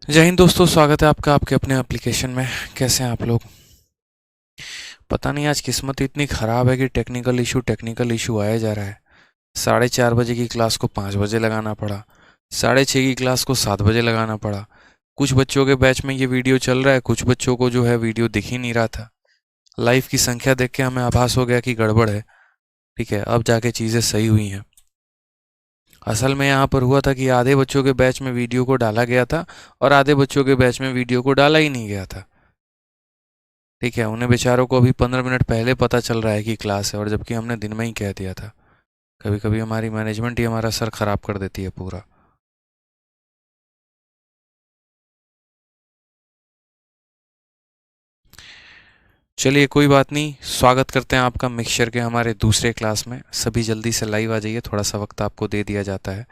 जय हिंद दोस्तों, स्वागत है आपका आपके अपने एप्लीकेशन में। कैसे हैं आप लोग? पता नहीं आज किस्मत इतनी ख़राब है कि टेक्निकल इशू आया जा रहा है। 4:30 बजे की क्लास को 5 बजे लगाना पड़ा, 6:30 की क्लास को 7 बजे लगाना पड़ा। कुछ बच्चों के बैच में ये वीडियो चल रहा है, कुछ बच्चों को जो है वीडियो दिख ही नहीं रहा था। लाइव की संख्या देख के हमें आभास हो गया कि गड़बड़ है। ठीक है, अब जाके चीज़ें सही हुई हैं। असल में यहाँ पर हुआ था कि आधे बच्चों के बैच में वीडियो को डाला गया था और आधे बच्चों के बैच में वीडियो को डाला ही नहीं गया था। ठीक है, उन्हें बेचारों को अभी 15 मिनट पहले पता चल रहा है कि क्लास है, और जबकि हमने दिन में ही कह दिया था। कभी कभी हमारी मैनेजमेंट ही हमारा सर खराब कर देती है पूरा। चलिए कोई बात नहीं, स्वागत करते हैं आपका मिक्सचर के हमारे दूसरे क्लास में। सभी जल्दी से लाइव आ जाइए, थोड़ा सा वक्त आपको दे दिया जाता है।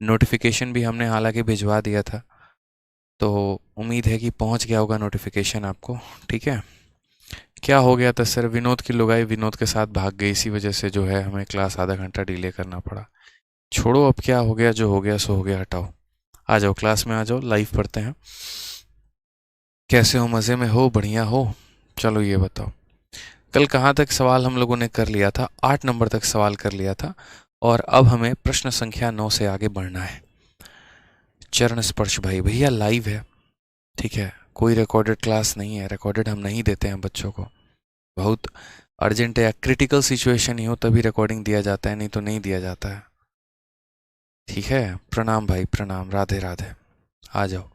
नोटिफिकेशन भी हमने हालांकि भिजवा दिया था, तो उम्मीद है कि पहुंच गया होगा नोटिफिकेशन आपको। ठीक है, क्या हो गया था सर? विनोद की लुगाई विनोद के साथ भाग गई, इसी वजह से जो है हमें क्लास आधा घंटा डिले करना पड़ा। छोड़ो, अब क्या हो गया, जो हो गया सो हो गया, हटाओ। आ जाओ क्लास में, आ जाओ, लाइव पढ़ते हैं। कैसे हो? मज़े में हो? बढ़िया हो? चलो ये बताओ, कल कहाँ तक सवाल हम लोगों ने कर लिया था? 8 नंबर तक सवाल कर लिया था, और अब हमें प्रश्न संख्या 9 से आगे बढ़ना है। चरण स्पर्श भाई भैया लाइव है। ठीक है, कोई रिकॉर्डेड क्लास नहीं है, रिकॉर्डेड हम नहीं देते हैं बच्चों को। बहुत अर्जेंट या क्रिटिकल सिचुएशन ही हो तभी रिकॉर्डिंग दिया जाता है, नहीं तो नहीं दिया जाता है। ठीक है, प्रणाम भाई प्रणाम, राधे राधे। आ जाओ।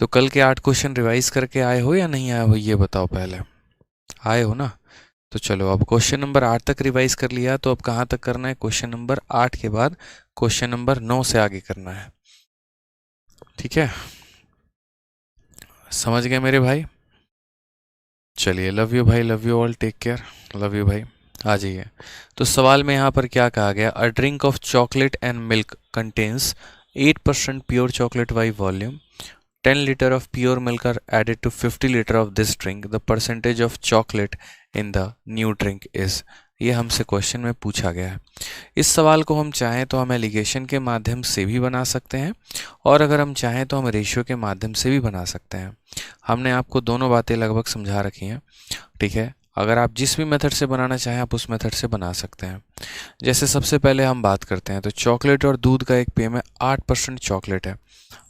तो कल के 8 क्वेश्चन रिवाइज करके आए हो या नहीं आए हो, ये बताओ पहले। आए हो ना? तो चलो, अब क्वेश्चन नंबर 8 तक रिवाइज कर लिया, तो अब कहाँ तक करना है? क्वेश्चन नंबर 8 के बाद क्वेश्चन नंबर 9 से आगे करना है। ठीक है, समझ गए मेरे भाई? चलिए, लव यू भाई, love you all, take care, love you भाई। आ जाइए। तो सवाल में यहाँ पर क्या कहा गया? A drink of chocolate and milk contains 8% pure chocolate by volume. 10 liter of pure milk are added to 50 liter of this drink. The percentage of chocolate in the new drink is। ये हमसे question में पूछा गया है। इस सवाल को हम चाहें तो हम एलिगेशन के माध्यम से भी बना सकते हैं, और अगर हम चाहें तो हम रेशियो के माध्यम से भी बना सकते हैं। हमने आपको दोनों बातें लगभग समझा रखी हैं। ठीक है, अगर आप जिस भी मेथड से बनाना चाहें आप उस मेथड से बना सकते हैं। जैसे सबसे पहले हम बात करते हैं, तो चॉकलेट और दूध का एक पेय में 8% चॉकलेट है।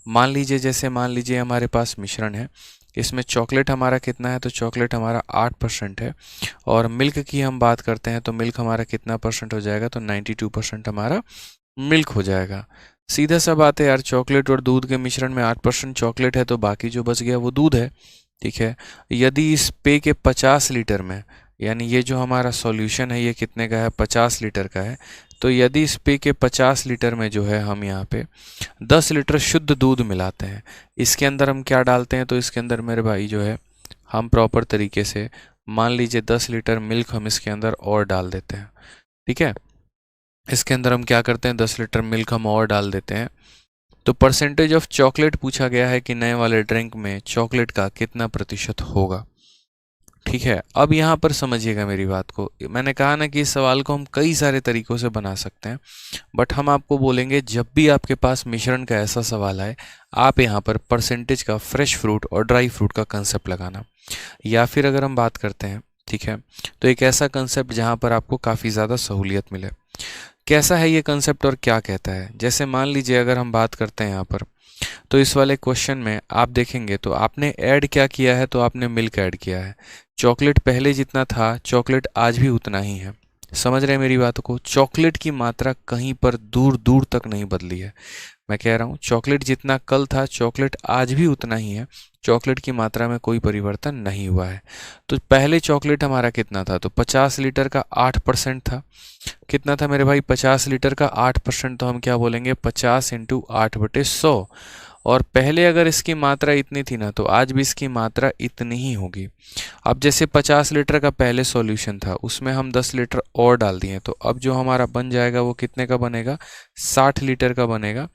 मान लीजिए हमारे पास मिश्रण है, इसमें चॉकलेट हमारा कितना है? तो चॉकलेट हमारा 8% है। और मिल्क की हम बात करते हैं, तो मिल्क हमारा कितना परसेंट हो जाएगा? तो 92% हमारा मिल्क हो जाएगा। सीधा सा बात है यार, चॉकलेट और दूध के मिश्रण में 8% चॉकलेट है, तो बाकी जो बच गया वो दूध है। ठीक है, यदि इस पेय के 50 लीटर में, यानी ये जो हमारा सॉल्यूशन है ये कितने का है? 50 लीटर का है। तो यदि इस पेय के 50 लीटर में जो है हम यहाँ पे 10 लीटर शुद्ध दूध मिलाते हैं, इसके अंदर हम क्या डालते हैं? तो इसके अंदर मेरे भाई जो है हम प्रॉपर तरीके से, मान लीजिए 10 लीटर मिल्क हम इसके अंदर और डाल देते हैं। ठीक है, इसके अंदर हम क्या करते हैं? 10 लीटर मिल्क हम और डाल देते हैं। तो परसेंटेज ऑफ चॉकलेट पूछा गया है कि नए वाले ड्रिंक में चॉकलेट का कितना प्रतिशत होगा। ठीक है, अब यहाँ पर समझिएगा मेरी बात को। मैंने कहा ना कि इस सवाल को हम कई सारे तरीकों से बना सकते हैं, बट हम आपको बोलेंगे जब भी आपके पास मिश्रण का ऐसा सवाल आए, आप यहाँ पर परसेंटेज का फ्रेश फ्रूट और ड्राई फ्रूट का कंसेप्ट लगाना। या फिर अगर हम बात करते हैं, ठीक है, तो एक ऐसा कंसेप्ट जहाँ पर आपको काफ़ी ज़्यादा सहूलियत मिले। कैसा है ये कंसेप्ट और क्या कहता है? जैसे मान लीजिए अगर हम बात करते हैं यहाँ पर, तो इस वाले क्वेश्चन में आप देखेंगे तो आपने ऐड क्या किया है? तो आपने मिल्क ऐड किया है। चॉकलेट पहले जितना था, चॉकलेट आज भी उतना ही है। समझ रहे हैं मेरी बात को? चॉकलेट की मात्रा कहीं पर दूर दूर तक नहीं बदली है। मैं कह रहा हूँ चॉकलेट जितना कल था, चॉकलेट आज भी उतना ही है। चॉकलेट की मात्रा में कोई परिवर्तन नहीं हुआ है। तो पहले चॉकलेट हमारा कितना था? तो 50 लीटर का 8% था। कितना था मेरे भाई? 50 लीटर का 8%, तो हम क्या बोलेंगे? 50 इंटू 8/100। और पहले अगर इसकी मात्रा इतनी थी ना, तो आज भी इसकी मात्रा इतनी ही होगी। अब जैसे 50 लीटर का पहले सॉल्यूशन था, उसमें हम 10 लीटर और डाल दिए, तो अब जो हमारा बन जाएगा वो कितने का बनेगा? 60 लीटर का बनेगा।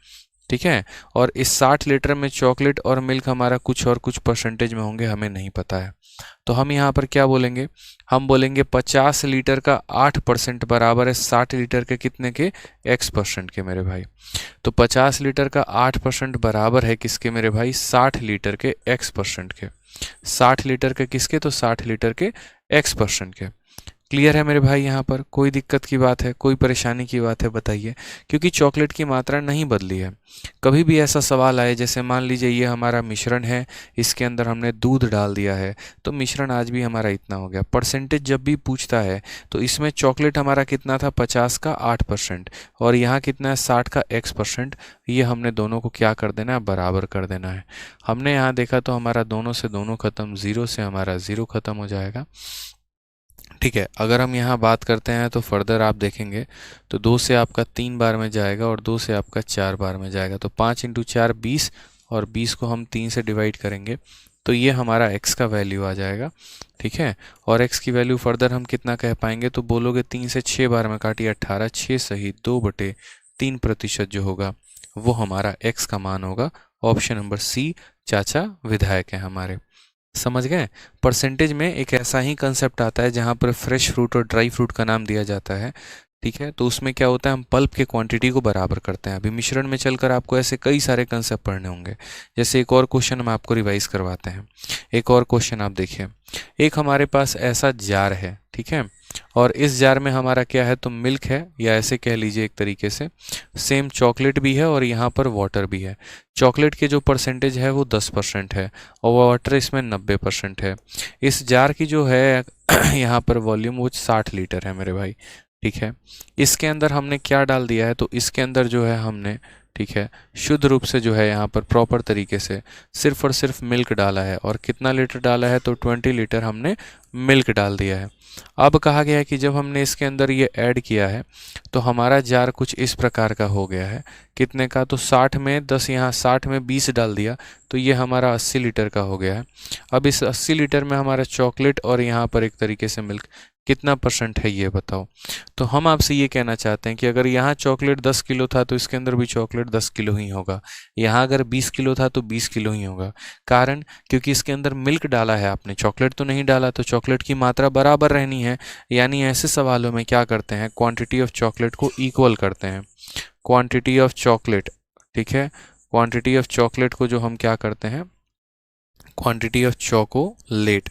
ठीक है। और इस 60 लीटर में चॉकलेट और मिल्क हमारा कुछ और कुछ परसेंटेज में होंगे, हमें नहीं पता है। तो हम यहाँ पर क्या बोलेंगे, हम बोलेंगे 50 लीटर का 8% बराबर है 60 लीटर के कितने के, x% के मेरे भाई। तो 50 लीटर का 8% बराबर है किसके मेरे भाई, 60 लीटर के x% के। 60 लीटर के किसके, तो 60 लीटर के x% के। क्लियर है मेरे भाई, यहाँ पर कोई दिक्कत की बात है, कोई परेशानी की बात है बताइए, क्योंकि चॉकलेट की मात्रा नहीं बदली है। कभी भी ऐसा सवाल आए, जैसे मान लीजिए ये हमारा मिश्रण है, इसके अंदर हमने दूध डाल दिया है, तो मिश्रण आज भी हमारा इतना हो गया। परसेंटेज जब भी पूछता है तो इसमें चॉकलेट हमारा कितना था, 50 का 8%, और यहाँ कितना है, 60 का x%। ये हमने दोनों को क्या कर देना है, बराबर कर देना है। हमने यहाँ देखा तो हमारा दोनों से दोनों खत्म, 0 से हमारा 0 खत्म हो जाएगा। ठीक है। अगर हम यहाँ बात करते हैं तो फर्दर आप देखेंगे तो 2 से आपका 3 बार में जाएगा और 2 से आपका 4 बार में जाएगा, तो 5 × 4 20, और 20 को हम 3 से डिवाइड करेंगे तो ये हमारा x का वैल्यू आ जाएगा। ठीक है। और x की वैल्यू फर्दर हम कितना कह पाएंगे, तो बोलोगे 3 से 6 बार में काटिए 18, 6 सही 2/3% जो होगा वो हमारा x का मान होगा। ऑप्शन नंबर सी, चाचा विधायक है हमारे। समझ गए। परसेंटेज में एक ऐसा ही कंसेप्ट आता है जहाँ पर फ्रेश फ्रूट और ड्राई फ्रूट का नाम दिया जाता है। ठीक है। तो उसमें क्या होता है, हम पल्प के क्वांटिटी को बराबर करते हैं। अभी मिश्रण में चलकर आपको ऐसे कई सारे कंसेप्ट पढ़ने होंगे। जैसे एक और क्वेश्चन हम आपको रिवाइज करवाते हैं। एक और क्वेश्चन आप देखिए, एक हमारे पास ऐसा जार है, ठीक है, और इस जार में हमारा क्या है, तो मिल्क है, या ऐसे कह लीजिए एक तरीके से सेम चॉकलेट भी है और यहाँ पर वाटर भी है। चॉकलेट के जो परसेंटेज है वो 10% है और वाटर इसमें 90% है। इस जार की जो है यहाँ पर वॉल्यूम वो 60 लीटर है मेरे भाई। ठीक है। इसके अंदर हमने क्या डाल दिया है, तो इसके अंदर जो है हमने, ठीक है, शुद्ध रूप से जो है यहाँ पर प्रॉपर तरीके से सिर्फ और सिर्फ मिल्क डाला है। और कितना लीटर डाला है, तो 20 लीटर हमने मिल्क डाल दिया है। अब कहा गया है कि जब हमने इसके अंदर ये ऐड किया है तो हमारा जार कुछ इस प्रकार का हो गया है। कितने का, तो 60 में 10, यहाँ 60 में 20 डाल दिया तो ये हमारा 80 लीटर का हो गया है। अब इस 80 लीटर में हमारा चॉकलेट और यहाँ पर एक तरीके से मिल्क कितना % है ये बताओ। तो हम आपसे ये कहना चाहते हैं कि अगर यहाँ चॉकलेट 10 किलो था तो इसके अंदर भी चॉकलेट 10 किलो ही होगा। यहाँ अगर 20 किलो था तो 20 किलो ही होगा। कारण, क्योंकि इसके अंदर मिल्क डाला है आपने, चॉकलेट तो नहीं डाला, तो चॉकलेट की मात्रा बराबर रहनी है। यानी ऐसे सवालों में क्या करते हैं, क्वांटिटी ऑफ चॉकलेट को इक्वल करते हैं। क्वांटिटी ऑफ चॉकलेट, ठीक है, क्वांटिटी ऑफ चॉकलेट को जो हम क्या करते हैं, क्वांटिटी ऑफ चॉकोलेट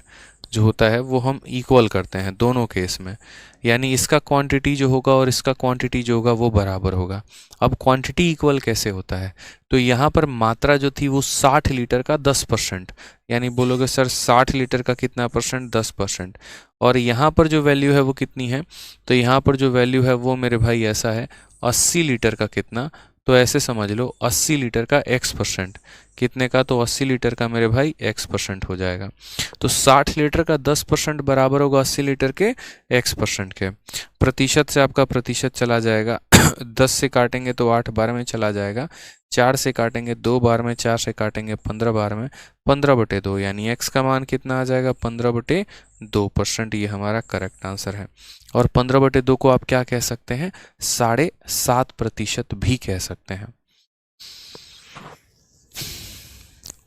जो होता है वो हम इक्वल करते हैं दोनों केस में। यानी इसका क्वांटिटी जो होगा और इसका क्वांटिटी जो होगा वो बराबर होगा। अब क्वांटिटी इक्वल कैसे होता है, तो यहाँ पर मात्रा जो थी वो 60 लीटर का 10%, यानी बोलोगे सर 60 लीटर का कितना %, 10%। और यहाँ पर जो वैल्यू है वो कितनी है, तो यहाँ पर जो वैल्यू है वो मेरे भाई ऐसा है 80 लीटर का कितना, तो ऐसे समझ लो 80 लीटर का x%। कितने का, तो 80 लीटर का मेरे भाई x% हो जाएगा। तो 60 लीटर का 10% बराबर होगा 80 लीटर के x% के। प्रतिशत से आपका प्रतिशत चला जाएगा 10 से काटेंगे तो 8 बार में चला जाएगा, 4 से काटेंगे 2 बार में, 4 से काटेंगे 15 बार में, 15/2, यानी x का मान कितना आ जाएगा, 15/2%। ये हमारा करेक्ट आंसर है। और 15/2 को आप क्या कह सकते हैं, 7.5% भी कह सकते हैं।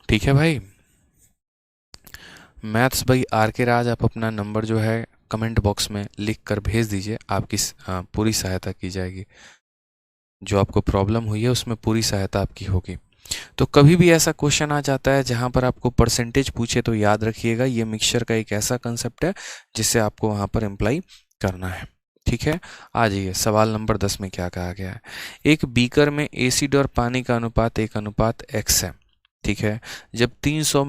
ठीक है भाई। मैथ्स भाई आर के राज, आप अपना नंबर जो है कमेंट बॉक्स में लिख कर भेज दीजिए, आपकी पूरी सहायता की जाएगी। जो आपको प्रॉब्लम हुई है उसमें पूरी सहायता आपकी होगी। तो कभी भी ऐसा क्वेश्चन आ जाता है जहां पर आपको परसेंटेज पूछे तो याद रखिएगा ये मिक्सचर का एक ऐसा कंसेप्ट है जिसे आपको वहां पर अप्लाई करना है। ठीक है। आ जाइए सवाल नंबर 10 में क्या कहा गया है। एक बीकर में एसिड और पानी का अनुपात 1:x है। ठीक है। जब 300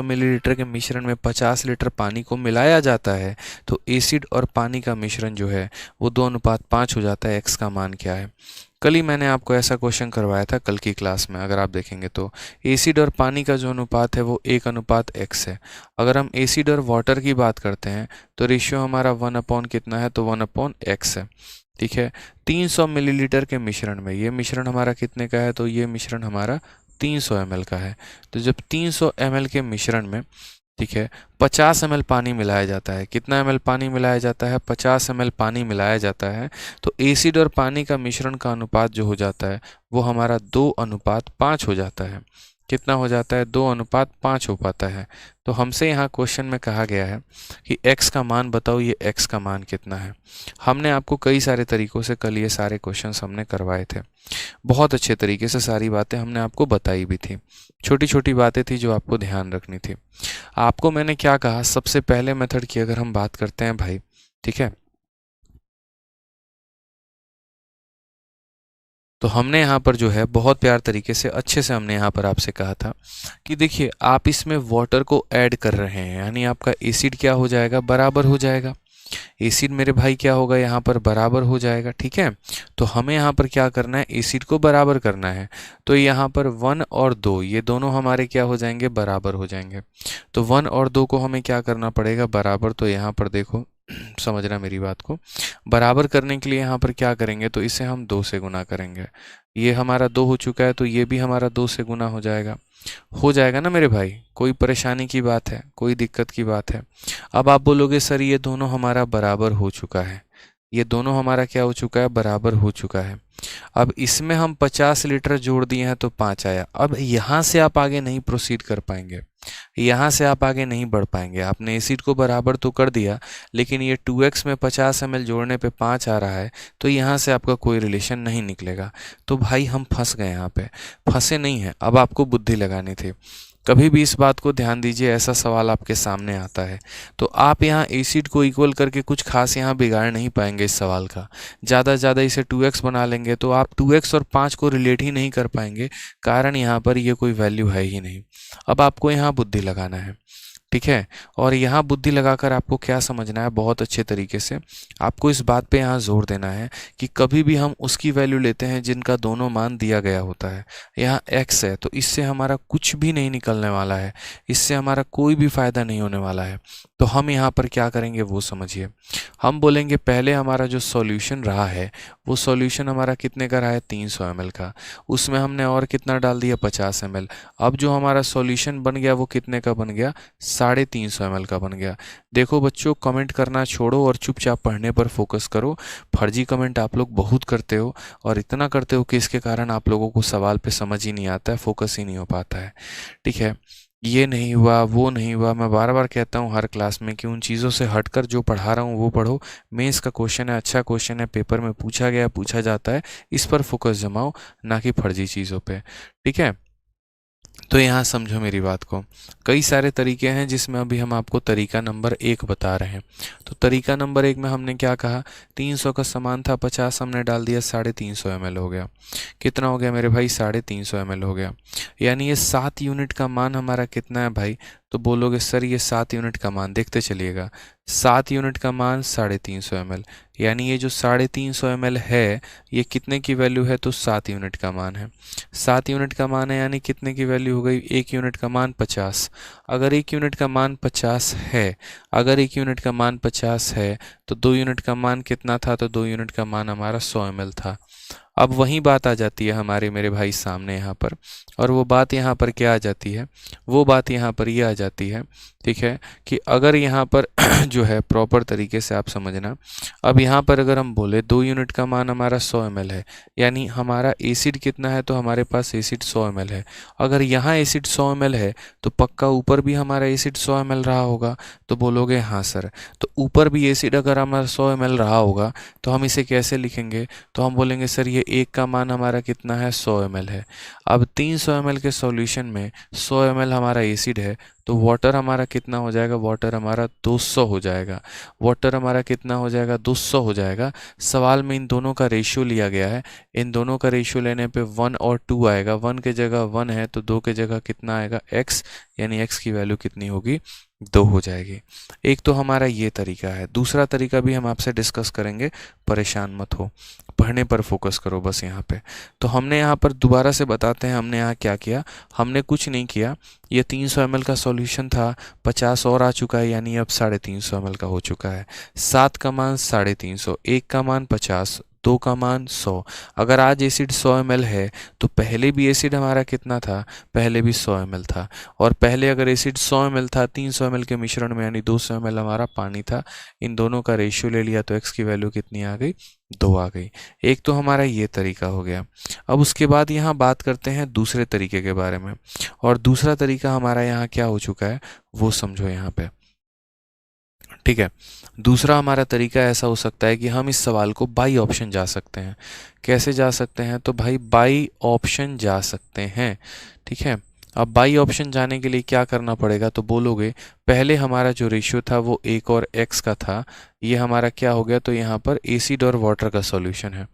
मिलीलीटर के मिश्रण में 50 लीटर पानी को मिलाया जाता है तो एसिड और पानी का मिश्रण जो है वो 2:5 हो जाता है। x का मान क्या है। कल ही मैंने आपको ऐसा क्वेश्चन करवाया था कल की क्लास में, अगर आप देखेंगे तो एसिड और पानी का जो अनुपात है वो 1:x है। अगर हम एसिड और वाटर की बात करते हैं तो रेशियो हमारा 1 कितना है, तो 1/x है। ठीक है। 300 मिलीलीटर के मिश्रण में, ये मिश्रण हमारा कितने का है, तो ये मिश्रण हमारा 300 ml का है। तो जब 300 ml के मिश्रण में ठीक है, 50 ml पानी मिलाया जाता है। कितना ml पानी मिलाया जाता है? 50 ml पानी मिलाया जाता है। तो एसिड और पानी का मिश्रण का अनुपात जो हो जाता है वो हमारा 2:5 हो जाता है। कितना हो जाता है? 2:5 हो पाता है। तो हमसे यहाँ क्वेश्चन में कहा गया है कि x का मान बताओ, ये x का मान कितना है। हमने आपको कई सारे तरीकों से कल ये सारे क्वेश्चंस हमने करवाए थे, बहुत अच्छे तरीके से सारी बातें हमने आपको बताई भी थी। छोटी छोटी बातें थी जो आपको ध्यान रखनी थी। आपको मैंने क्या कहा, सबसे पहले मेथड की अगर हम बात करते हैं भाई, ठीक है, तो हमने यहाँ पर जो है बहुत प्यार तरीके से अच्छे से हमने यहाँ पर आपसे कहा था कि देखिए आप इसमें वाटर को ऐड कर रहे हैं, यानी आपका एसिड क्या हो जाएगा? बराबर हो जाएगा। एसिड मेरे भाई क्या होगा? यहाँ पर बराबर हो जाएगा। ठीक है, तो हमें यहाँ पर क्या करना है? एसिड को बराबर करना है। तो यहाँ पर 1 और 2 ये दोनों हमारे क्या हो जाएंगे? बराबर हो जाएंगे। तो 1 और 2 को हमें क्या करना पड़ेगा? बराबर। तो यहाँ पर देखो समझना मेरी बात को, बराबर करने के लिए यहाँ पर क्या करेंगे? तो इसे हम 2 से गुना करेंगे। ये हमारा 2 हो चुका है, तो ये भी हमारा 2 से गुना हो जाएगा ना मेरे भाई? कोई परेशानी की बात है? कोई दिक्कत की बात है? अब आप बोलोगे सर ये दोनों हमारा बराबर हो चुका है, ये दोनों हमारा क्या हो चुका है? बराबर हो चुका है। अब इसमें हम 50 लीटर जोड़ दिए हैं तो 5 आया। अब यहाँ से आप आगे नहीं प्रोसीड कर पाएंगे, यहाँ से आप आगे नहीं बढ़ पाएंगे। आपने एसिड को बराबर तो कर दिया, लेकिन ये 2x में 50 ml जोड़ने पे 5 आ रहा है, तो यहाँ से आपका कोई रिलेशन नहीं निकलेगा। तो भाई हम फंस गए, यहाँ पे फंसे नहीं हैं। अब आपको बुद्धि लगानी थी। कभी भी इस बात को ध्यान दीजिए, ऐसा सवाल आपके सामने आता है तो आप यहाँ एसिड को इक्वल करके कुछ खास यहाँ बिगाड़ नहीं पाएंगे इस सवाल का। ज़्यादा से ज़्यादा इसे 2x बना लेंगे तो आप 2x और 5 को रिलेट ही नहीं कर पाएंगे, कारण यहाँ पर ये कोई वैल्यू है ही नहीं। अब आपको यहाँ बुद्धि लगाना है, ठीक है, और यहाँ बुद्धि लगाकर आपको क्या समझना है? बहुत अच्छे तरीके से आपको इस बात पे यहाँ जोर देना है कि कभी भी हम उसकी वैल्यू लेते हैं जिनका दोनों मान दिया गया होता है। यहाँ x है तो इससे हमारा कुछ भी नहीं निकलने वाला है, इससे हमारा कोई भी फायदा नहीं होने वाला है। तो हम यहाँ पर क्या करेंगे वो समझिए। हम बोलेंगे पहले हमारा जो सॉल्यूशन रहा है वो सॉल्यूशन हमारा कितने का रहा है? 300 ml का। उसमें हमने और कितना डाल दिया? 50 ml। अब जो हमारा सॉल्यूशन बन गया वो कितने का बन गया? 350 ml का बन गया। देखो बच्चों, कमेंट करना छोड़ो और चुपचाप पढ़ने पर फोकस करो। फर्जी कमेंट आप लोग बहुत करते हो, और इतना करते हो कि इसके कारण आप लोगों को सवाल पे समझ ही नहीं आता है, फोकस ही नहीं हो पाता है। ठीक है, ये नहीं हुआ, वो नहीं हुआ, मैं बार बार कहता हूँ हर क्लास में कि उन चीज़ों से हटकर जो पढ़ा रहा हूँ वो पढ़ो। मेंस का क्वेश्चन है, अच्छा क्वेश्चन है, पेपर में पूछा गया, पूछा जाता है, इस पर फोकस जमाओ, ना कि फर्जी चीज़ों पे। ठीक है, तो यहाँ समझो मेरी बात को। कई सारे तरीके हैं जिसमें अभी हम आपको तरीका नंबर 1 बता रहे हैं। तो तरीका नंबर 1 में हमने क्या कहा? 300 का समान था, 50 हमने डाल दिया, 350 ml हो गया। कितना हो गया मेरे भाई? 350 ml हो गया। यानी ये 7 यूनिट का मान हमारा कितना है भाई? तो बोलोगे सर ये 7 यूनिट का मान, देखते चलिएगा, 7 यूनिट का मान 350 ml। यानी ये जो 350 ml है ये कितने की वैल्यू है? तो 7 यूनिट का मान है। 7 यूनिट का मान है, यानी कितने की वैल्यू हो गई? 1 यूनिट का मान 50। अगर 1 यूनिट का मान 50 है, अगर 1 यूनिट का मान 50 है तो 2 यूनिट का मान कितना था? तो 2 यूनिट का मान हमारा 100 ml था। अब वही बात आ जाती है हमारे मेरे भाई सामने यहाँ पर, और वो बात यहाँ पर क्या आ जाती है? वो बात यहाँ पर ये आ जाती है, ठीक है, कि अगर यहाँ पर जो है प्रॉपर तरीके से आप समझना। अब यहाँ पर अगर हम बोले 2 यूनिट का मान हमारा 100 ml है, यानी हमारा एसिड कितना है? तो हमारे पास एसिड 100 ml है। अगर यहाँ एसिड 100 ml है तो पक्का ऊपर भी हमारा एसिड 100 ml रहा होगा। तो बोलोगे हाँ सर, तो ऊपर भी एसिड अगर हमारा 100 ml रहा होगा तो हम इसे कैसे लिखेंगे? तो हम बोलेंगे सर ये 1 का मान हमारा कितना है? 100 ml है। अब 300 ml के सॉल्यूशन में 100 ml हमारा एसिड है, तो वाटर हमारा कितना हो जाएगा? वाटर हमारा 200 हो जाएगा। वाटर हमारा कितना हो जाएगा? 200 हो जाएगा। सवाल में इन दोनों का रेशियो लिया गया है, इन दोनों का रेशियो लेने पे 1 और 2 आएगा। 1 के जगह 1 है तो 2 के जगह कितना आएगा? x, यानी x की वैल्यू कितनी होगी? 2 हो जाएगी। एक तो हमारा ये तरीका है। दूसरा तरीका भी हम आपसे डिस्कस करेंगे, परेशान मत हो, पढ़ने पर फोकस करो बस यहाँ पे। तो हमने यहाँ पर दोबारा से बताते हैं हमने यहाँ क्या किया। हमने कुछ नहीं किया, ये 300 ml का सॉल्यूशन था, 50 और आ चुका है, यानी अब 350 ml का हो चुका है। 7 का मान 350, 1 का मान 50, 2 का मान 100। अगर आज एसिड 100 ml है तो पहले भी एसिड हमारा कितना था, पहले भी 100 ml था। और पहले अगर एसिड 100 ml था 300 ml के मिश्रण में, यानी 200 ml हमारा पानी था। इन दोनों का रेशियो ले लिया तो x की वैल्यू कितनी आ गई, 2 आ गई। एक तो हमारा ये तरीका हो गया। अब उसके बाद यहाँ बात करते हैं दूसरे तरीके के बारे में। और दूसरा तरीका हमारा यहाँ क्या हो चुका है वो समझो यहाँ पे, ठीक है। दूसरा हमारा तरीका ऐसा हो सकता है कि हम इस सवाल को बाई ऑप्शन जा सकते हैं। कैसे जा सकते हैं, तो भाई बाई ऑप्शन जा सकते हैं, ठीक है। अब बाई ऑप्शन जाने के लिए क्या करना पड़ेगा, तो बोलोगे पहले हमारा जो रेशियो था वो 1 और x का था, ये हमारा क्या हो गया, तो यहाँ पर एसिड और वाटर का सॉल्यूशन है।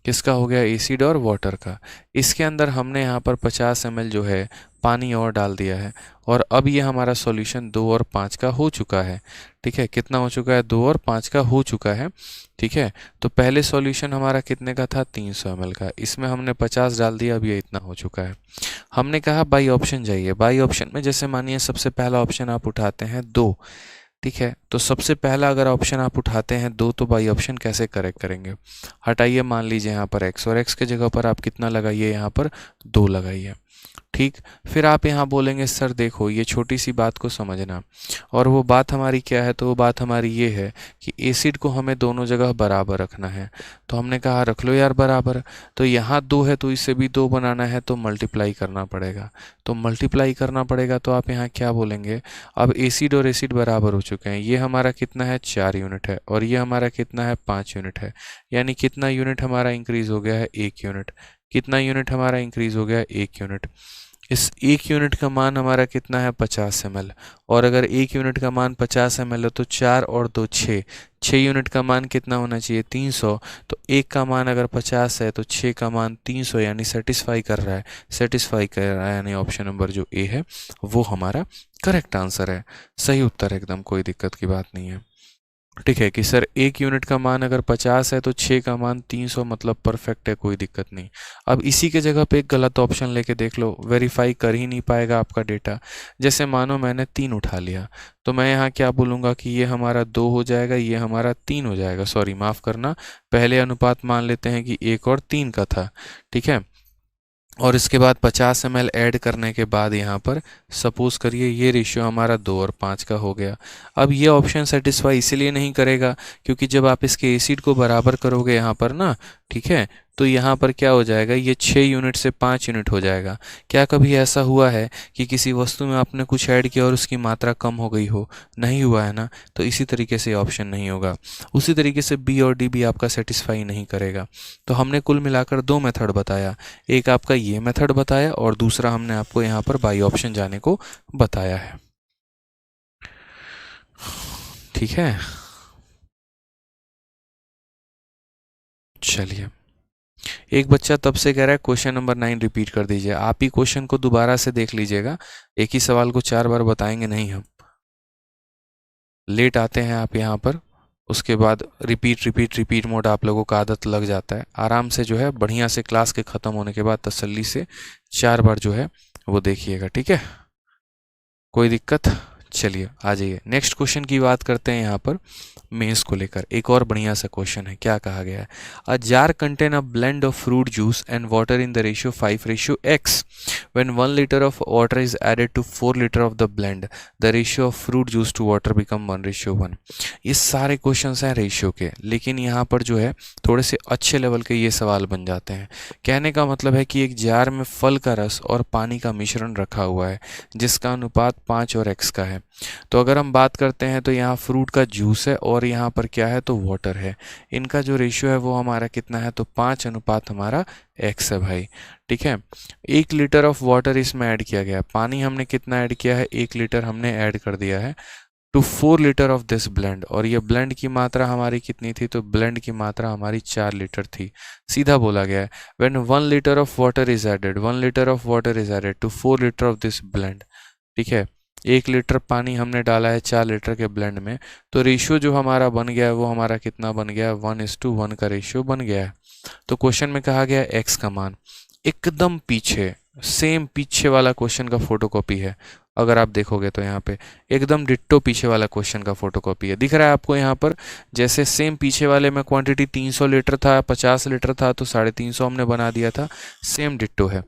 किसका हो गया, एसिड और वाटर का। इसके अंदर हमने यहाँ पर 50 ml जो है पानी और डाल दिया है, और अब ये हमारा सॉल्यूशन 2 और 5 का हो चुका है, ठीक है। कितना हो चुका है, 2 और 5 का हो चुका है, ठीक है। तो पहले सॉल्यूशन हमारा कितने का था, 300 ml का, इसमें हमने 50 डाल दिया, अब ये इतना हो चुका है। हमने कहा बाई ऑप्शन जाइए। बाई ऑप्शन में जैसे मानिए सबसे पहला ऑप्शन आप उठाते हैं 2, ठीक है। तो सबसे पहला अगर ऑप्शन आप उठाते हैं 2, तो बाई ऑप्शन कैसे करेक्ट करेंगे, हटाइए, मान लीजिए यहाँ पर x, और x के जगह पर आप कितना लगाइए, यहाँ पर 2 लगाइए, ठीक। फिर आप यहाँ बोलेंगे सर देखो ये छोटी सी बात को समझना, और वो बात हमारी क्या है, तो वो बात हमारी ये है कि एसिड को हमें दोनों जगह बराबर रखना है। तो हमने कहा रख लो यार बराबर। तो यहाँ 2 है तो इससे भी 2 बनाना है, तो मल्टीप्लाई करना पड़ेगा। तो मल्टीप्लाई करना पड़ेगा तो आप यहाँ क्या बोलेंगे, अब एसिड और एसिड बराबर हो चुके हैं। ये हमारा कितना है, 4 यूनिट है, और ये हमारा कितना है, 5 यूनिट है। यानी कितना यूनिट हमारा इंक्रीज हो गया है, 1 यूनिट। कितना यूनिट हमारा इंक्रीज हो गया है, 1 यूनिट। इस 1 यूनिट का मान हमारा कितना है, 50 ml। और अगर 1 यूनिट का मान 50 ml है तो 4 और 2 6, 6 यूनिट का मान कितना होना चाहिए, 300। तो 1 का मान अगर 50 है तो 6 का मान 300, यानी सेटिस्फाई कर रहा है, सेटिस्फाई कर रहा है, यानी ऑप्शन नंबर जो ए है वो हमारा करेक्ट आंसर है, सही उत्तर है एकदम, कोई दिक्कत की बात नहीं है, ठीक है। कि सर 1 यूनिट का मान अगर 50 है तो 6 का मान 300, मतलब परफेक्ट है, कोई दिक्कत नहीं। अब इसी के जगह पे एक गलत ऑप्शन लेके देख लो, वेरीफाई कर ही नहीं पाएगा आपका डेटा। जैसे मानो मैंने 3 उठा लिया, तो मैं यहाँ क्या बोलूँगा कि ये हमारा 2 हो जाएगा, ये हमारा 3 हो जाएगा, सॉरी माफ़ करना, पहले अनुपात मान लेते हैं कि 1 और 3 का था, ठीक है। और इसके बाद 50 ml ऐड करने के बाद यहाँ पर सपोज करिए ये रेशियो हमारा 2 और 5 का हो गया। अब ये ऑप्शन सेटिस्फाई इसीलिए नहीं करेगा क्योंकि जब आप इसके एसिड को बराबर करोगे यहाँ पर ना, ठीक है, तो यहाँ पर क्या हो जाएगा, ये 6 यूनिट से 5 यूनिट हो जाएगा। क्या कभी ऐसा हुआ है कि किसी वस्तु में आपने कुछ ऐड किया और उसकी मात्रा कम हो गई हो, नहीं हुआ है ना। तो इसी तरीके से ऑप्शन नहीं होगा। उसी तरीके से बी और डी भी आपका सेटिस्फाई नहीं करेगा। तो हमने कुल मिलाकर 2 मेथड बताया, एक आपका ये मेथड बताया और दूसरा हमने आपको यहाँ पर बाई ऑप्शन जाने को बताया है, ठीक है। चलिए, एक बच्चा तब से कह रहा है क्वेश्चन नंबर 9 रिपीट कर दीजिए। आप ही क्वेश्चन को दोबारा से देख लीजिएगा, एक ही सवाल को 4 बार बताएंगे नहीं हम। लेट आते हैं आप यहाँ पर, उसके बाद रिपीट रिपीट रिपीट मोड आप लोगों का आदत लग जाता है। आराम से जो है बढ़िया से क्लास के ख़त्म होने के बाद तसल्ली से 4 बार जो है वो देखिएगा, ठीक है, कोई दिक्कत। चलिए आ जाइए, नेक्स्ट क्वेश्चन की बात करते हैं यहाँ पर मेंस को लेकर। एक और बढ़िया सा क्वेश्चन है, क्या कहा गया है, a jar contain a blend of fruit juice and water in the ratio 5:x। When 1 litre of water is added to 4 litre of the blend, the ratio of fruit juice to water become 1:1। ये सारे question हैं ratio के, लेकिन यहाँ पर जो है थोड़े से अच्छे लेवल के ये सवाल बन जाते हैं। कहने का मतलब है कि एक जार में फल का रस और पानी का मिश्रण रखा हुआ है जिसका अनुपात 5 और x का है। तो अगर हम बात करते हैं तो यहाँ फ्रूट का जूस है और यहाँ पर क्या है, तो वाटर है। इनका जो रेशियो है वो हमारा कितना है, तो 5 अनुपात हमारा x है भाई, ठीक है। 1 लीटर ऑफ वाटर इसमें ऐड किया गया, पानी हमने कितना ऐड किया है, 1 लीटर हमने ऐड कर दिया है to 4 litre of this blend. और ये ब्लेंड की मात्रा हमारी कितनी थी, तो ब्लेंड की मात्रा हमारी 4 लीटर थी। सीधा बोला गया है when 1 litre of water is added, 1 litre of water is added to 4 litre of this blend, ठीक है। 1 लीटर पानी हमने डाला है 4 लीटर के ब्लेंड में, तो रेशियो जो हमारा बन गया है वो हमारा कितना बन गया है, 1:1 का रेशियो बन गया है। तो क्वेश्चन में कहा गया एक्स का मान, एकदम पीछे सेम पीछे वाला क्वेश्चन का फोटोकॉपी है, अगर आप देखोगे तो यहाँ पे एकदम डिट्टो पीछे वाला क्वेश्चन का फोटोकॉपी है, दिख रहा है आपको यहाँ पर। जैसे सेम पीछे वाले में क्वांटिटी 300 लीटर था, 50 लीटर था, तो 350 हमने बना दिया था, सेम डिट्टो है।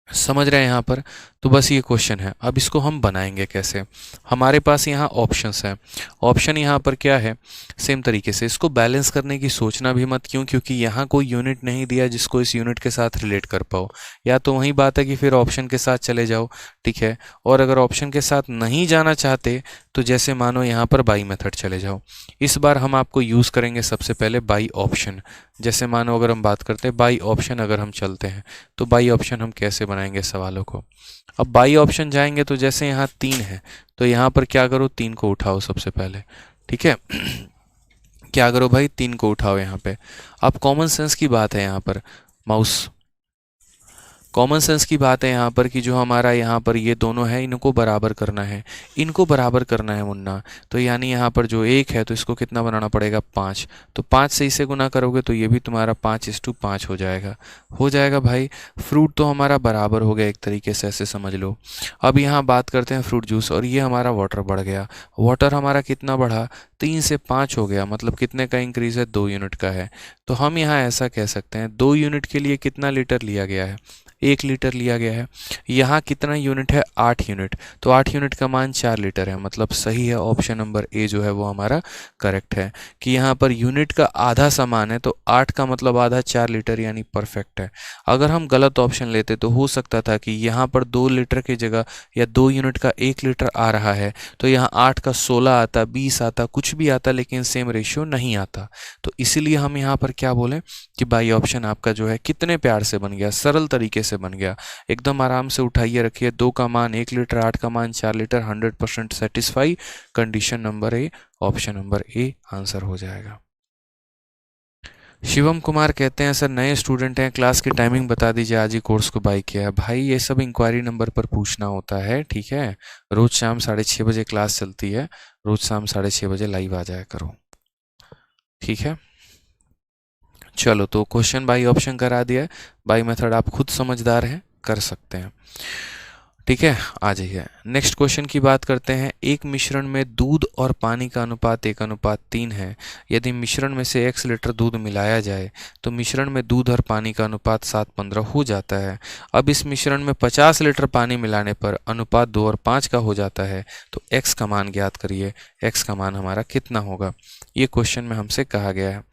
समझ रहे हैं यहाँ पर। तो बस ये क्वेश्चन है, अब इसको हम बनाएंगे कैसे। हमारे पास यहाँ ऑप्शंस हैं। ऑप्शन यहाँ पर क्या है, सेम तरीके से इसको बैलेंस करने की सोचना भी मत, क्यों, क्योंकि यहाँ कोई यूनिट नहीं दिया जिसको इस यूनिट के साथ रिलेट कर पाओ। या तो वही बात है कि फिर ऑप्शन के साथ चले जाओ, ठीक है। और अगर ऑप्शन के साथ नहीं जाना चाहते तो जैसे मानो यहाँ पर बाई मेथड चले जाओ। इस बार हम आपको यूज़ करेंगे सबसे पहले बाई ऑप्शन। जैसे मानो अगर हम बात करते हैं बाई ऑप्शन, अगर हम चलते हैं तो बाई ऑप्शन हम कैसे बनाएंगे सवालों को। अब बाई ऑप्शन जाएंगे तो जैसे यहाँ 3 है तो यहाँ पर क्या करो, 3 को उठाओ सबसे पहले, ठीक है। क्या करो भाई, 3 को उठाओ यहाँ पे। अब कॉमन सेंस की बात है यहाँ पर, माउस, कॉमन सेंस की बात है यहाँ पर कि जो हमारा यहाँ पर ये दोनों है इनको बराबर करना है, इनको बराबर करना है मुन्ना। तो यानी यहाँ पर जो 1 है तो इसको कितना बनाना पड़ेगा, 5। तो 5 से इसे गुना करोगे तो ये भी तुम्हारा 5:5 हो जाएगा। हो जाएगा भाई। फ्रूट तो हमारा बराबर हो गया एक तरीके से, ऐसे समझ लो। अब यहाँ बात करते हैं फ्रूट जूस, और ये हमारा वाटर बढ़ गया। वाटर हमारा कितना बढ़ा, 3 से 5 हो गया, मतलब कितने का इंक्रीज है, 2 यूनिट का है। तो हम यहाँ ऐसा कह सकते हैं 2 यूनिट के लिए कितना लीटर लिया गया है, 1 लीटर लिया गया है। यहाँ कितना यूनिट है, 8 यूनिट, तो 8 यूनिट का मान 4 लीटर है, मतलब सही है। ऑप्शन नंबर ए जो है वो हमारा करेक्ट है कि यहाँ पर यूनिट का आधा समान है, तो 8 का मतलब आधा 4 लीटर, यानी परफेक्ट है। अगर हम गलत ऑप्शन लेते तो हो सकता था कि यहाँ पर 2 लीटर की जगह या 2 यूनिट का 1 लीटर आ रहा है तो यहाँ 8 का 16 आता, 20 आता, कुछ भी आता, लेकिन सेम रेशियो नहीं आता। तो इसीलिए हम यहाँ पर क्या बोलें कि बाई ऑप्शन आपका जो है कितने प्यार से बन गया, सरल तरीके से बन गया। एकदम आराम से उठाइए रखिए, 2 का मान 1 लीटर, 8 का मान 4 litre, 100% satisfy. Condition number A, option number A answer हो जाएगा। शिवम कुमार कहते हैं सर नए स्टूडेंट हैं, क्लास की टाइमिंग बता दीजिए, आज ही कोर्स को बाय किया है। भाई ये सब इंक्वायरी नंबर पर पूछना होता है, ठीक है। रोज शाम 6:30 बजे क्लास चलती है, रोज शाम 6:30 बजे लाइव आ जाया करो, ठीक है। चलो तो क्वेश्चन बाई ऑप्शन करा दिया है, बाई मेथड आप खुद समझदार हैं, कर सकते हैं, ठीक है। आ जाइए नेक्स्ट क्वेश्चन की बात करते हैं। एक मिश्रण में दूध और पानी का अनुपात 1:3 है। यदि मिश्रण में से x लीटर दूध मिलाया जाए तो मिश्रण में दूध और पानी का अनुपात 7:15 हो जाता है। अब इस मिश्रण में 50 लीटर पानी मिलाने पर अनुपात 2:5 का हो जाता है। तो x का मान ज्ञात करिए, x का मान हमारा कितना होगा, ये क्वेश्चन में हमसे कहा गया है,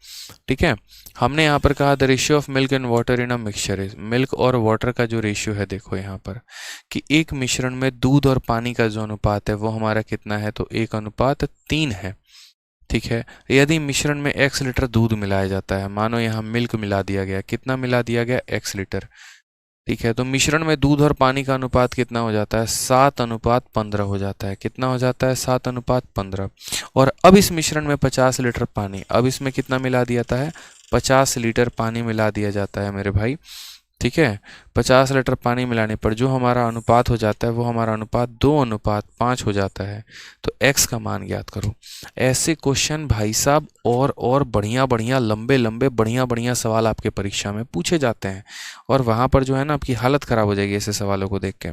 ठीक है। हमने यहाँ पर कहा the ratio of milk and water in a mixture is, milk और वाटर का जो रेशियो है, देखो यहाँ पर कि एक मिश्रण में दूध और पानी का जो अनुपात है वो हमारा कितना है, तो 1:3 है, ठीक है। यदि मिश्रण में x लीटर दूध मिलाया जाता है, मानो यहाँ मिल्क मिला दिया गया, कितना मिला दिया गया, x लीटर, ठीक है। तो मिश्रण में दूध और पानी का अनुपात कितना हो जाता है, 7:15 हो जाता है। कितना हो जाता है, 7:15। और अब इस मिश्रण में 50 लीटर पानी, अब इसमें कितना मिला दिया जाता है, 50 लीटर पानी मिला दिया जाता है मेरे भाई, ठीक है। 50 लीटर पानी मिलाने पर जो हमारा अनुपात हो जाता है वो हमारा अनुपात 2:5 हो जाता है। तो x का मान ज्ञात करो। ऐसे क्वेश्चन भाई साहब और बढ़िया बढ़िया लंबे लंबे बढ़िया बढ़िया सवाल आपके परीक्षा में पूछे जाते हैं, और वहाँ पर जो है ना आपकी हालत ख़राब हो जाएगी ऐसे सवालों को देख के,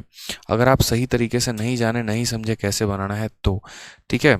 अगर आप सही तरीके से नहीं जाने, नहीं समझे कैसे बनाना है तो, ठीक है।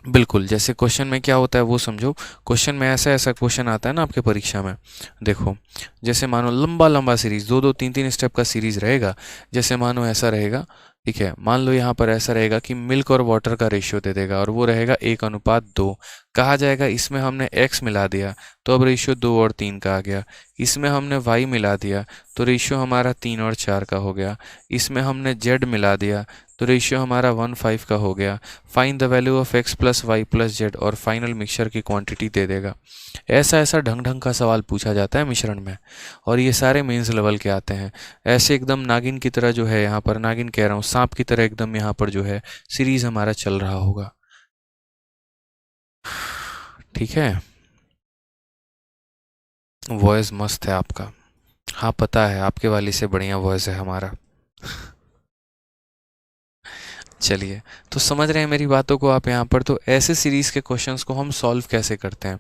बिल्कुल, जैसे क्वेश्चन में क्या होता है वो समझो। क्वेश्चन में ऐसा ऐसा क्वेश्चन आता है ना आपके परीक्षा में, देखो जैसे मानो लंबा लंबा सीरीज, 2-2 3-3 स्टेप का सीरीज रहेगा। जैसे मानो ऐसा रहेगा, ठीक है, मान लो यहाँ पर ऐसा रहेगा कि मिल्क और वाटर का रेशियो दे देगा और वो रहेगा 1:2। कहा जाएगा इसमें हमने x मिला दिया तो अब रेशियो 2 और 3 का आ गया। इसमें हमने y मिला दिया तो रेशियो हमारा 3 और 4 का हो गया। इसमें हमने z मिला दिया तो रेशियो हमारा 1:5 का हो गया। Find the value of x plus y plus z, और फाइनल मिक्सचर की क्वांटिटी दे देगा। ऐसा ऐसा ढंग ढंग का सवाल पूछा जाता है मिश्रण में, और ये सारे मेंस लेवल के आते हैं। ऐसे एकदम नागिन की तरह जो है, यहाँ पर नागिन कह रहा हूँ, सांप की तरह एकदम यहाँ पर जो है सीरीज हमारा चल रहा होगा, ठीक है। वॉइस मस्त है आपका, हाँ पता है, आपके वाली से बढ़िया वॉइस है हमारा। चलिए, तो समझ रहे हैं मेरी बातों को आप यहाँ पर। तो ऐसे सीरीज़ के क्वेश्चंस को हम सॉल्व कैसे करते हैं,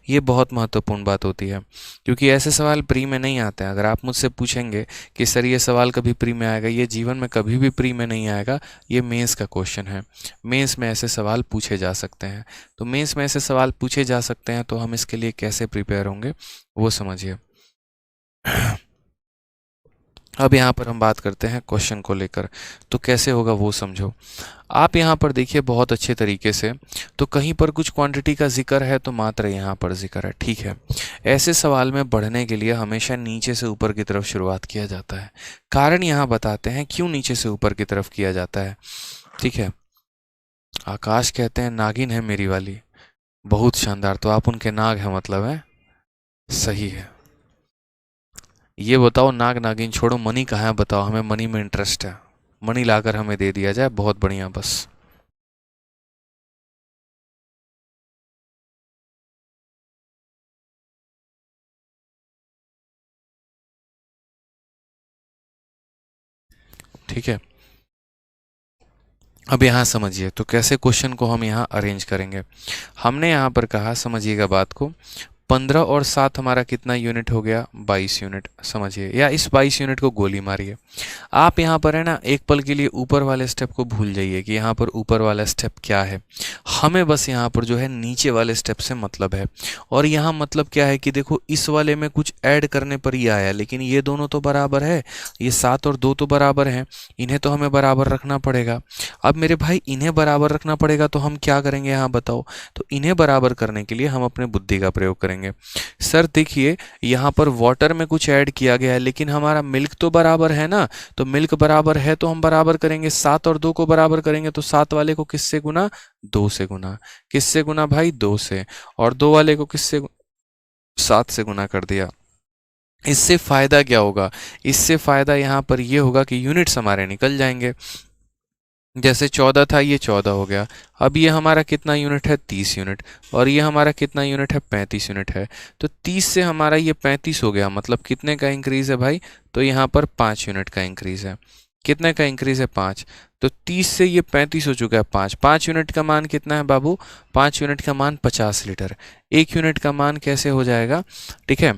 ये बहुत महत्वपूर्ण बात होती है, क्योंकि ऐसे सवाल प्री में नहीं आते हैं। अगर आप मुझसे पूछेंगे कि सर ये सवाल कभी प्री में आएगा, ये जीवन में कभी भी प्री में नहीं आएगा, ये मेंस का क्वेश्चन है। मेंस में ऐसे सवाल पूछे जा सकते हैं। तो मेंस में ऐसे सवाल पूछे जा सकते हैं, तो हम इसके लिए कैसे प्रिपेयर होंगे वो समझिए। अब यहाँ पर हम बात करते हैं क्वेश्चन को लेकर, तो कैसे होगा वो समझो। आप यहाँ पर देखिए बहुत अच्छे तरीके से, तो कहीं पर कुछ क्वांटिटी का जिक्र है तो मात्र यहाँ पर जिक्र है, ठीक है। ऐसे सवाल में बढ़ने के लिए हमेशा नीचे से ऊपर की तरफ शुरुआत किया जाता है। कारण यहाँ बताते हैं क्यों नीचे से ऊपर की तरफ किया जाता है, ठीक है। आकाश कहते हैं नागिन है मेरी वाली, बहुत शानदार। तो आप उनके नाग हैं मतलब है, सही है। ये बताओ नाग नागिन छोड़ो, मनी कहाँ है बताओ, हमें मनी में इंटरेस्ट है, मनी लाकर हमें दे दिया जाए, बहुत बढ़िया। बस ठीक है। अब यहाँ समझिए, तो कैसे क्वेश्चन को हम यहाँ अरेंज करेंगे। हमने यहाँ पर कहा, समझिएगा बात को, 15 और 7 हमारा कितना यूनिट हो गया, 22 यूनिट, समझिए। या इस 22 यूनिट को गोली मारिए। आप यहाँ पर है ना एक पल के लिए ऊपर वाले स्टेप को भूल जाइए कि यहाँ पर ऊपर वाला स्टेप क्या है। हमें बस यहाँ पर जो है नीचे वाले स्टेप से मतलब है। और यहाँ मतलब क्या है कि देखो इस वाले में कुछ ऐड करने पर ही आया, लेकिन ये दोनों तो बराबर है, ये 7 और 2 तो बराबर हैं, इन्हें तो हमें बराबर रखना पड़ेगा। अब मेरे भाई इन्हें बराबर रखना पड़ेगा, तो हम क्या करेंगे यहाँ बताओ। तो इन्हें बराबर करने के लिए हम अपने बुद्धि का प्रयोग करेंगे। सर देखिए यहाँ पर वाटर में कुछ ऐड किया गया है, लेकिन हमारा मिल्क तो बराबर है ना, तो मिल्क बराबर है तो हम बराबर करेंगे। 7 और 2 को बराबर करेंगे, तो 7 वाले को किससे गुना, 2 से गुना। किससे गुना भाई, 2 से। और 2 वाले को किससे, 7 से गुना कर दिया। इससे फायदा क्या होगा, इससे फायदा यहाँ पर ये होगा कि यूनिट्स हमारे निकल जाएंगे। जैसे 14 था, ये 14 हो गया। अब ये हमारा कितना यूनिट है, 30 यूनिट। और ये हमारा कितना यूनिट है, 35 यूनिट है। तो 30 से हमारा ये 35 हो गया, मतलब कितने का इंक्रीज है भाई, तो यहाँ पर 5 यूनिट का इंक्रीज है। कितने का इंक्रीज है, 5। तो 30 से ये 35 हो चुका है, 5 यूनिट का मान कितना है बाबू, 5 यूनिट का मान 50 लीटर। 1 यूनिट का मान कैसे हो जाएगा, ठीक है।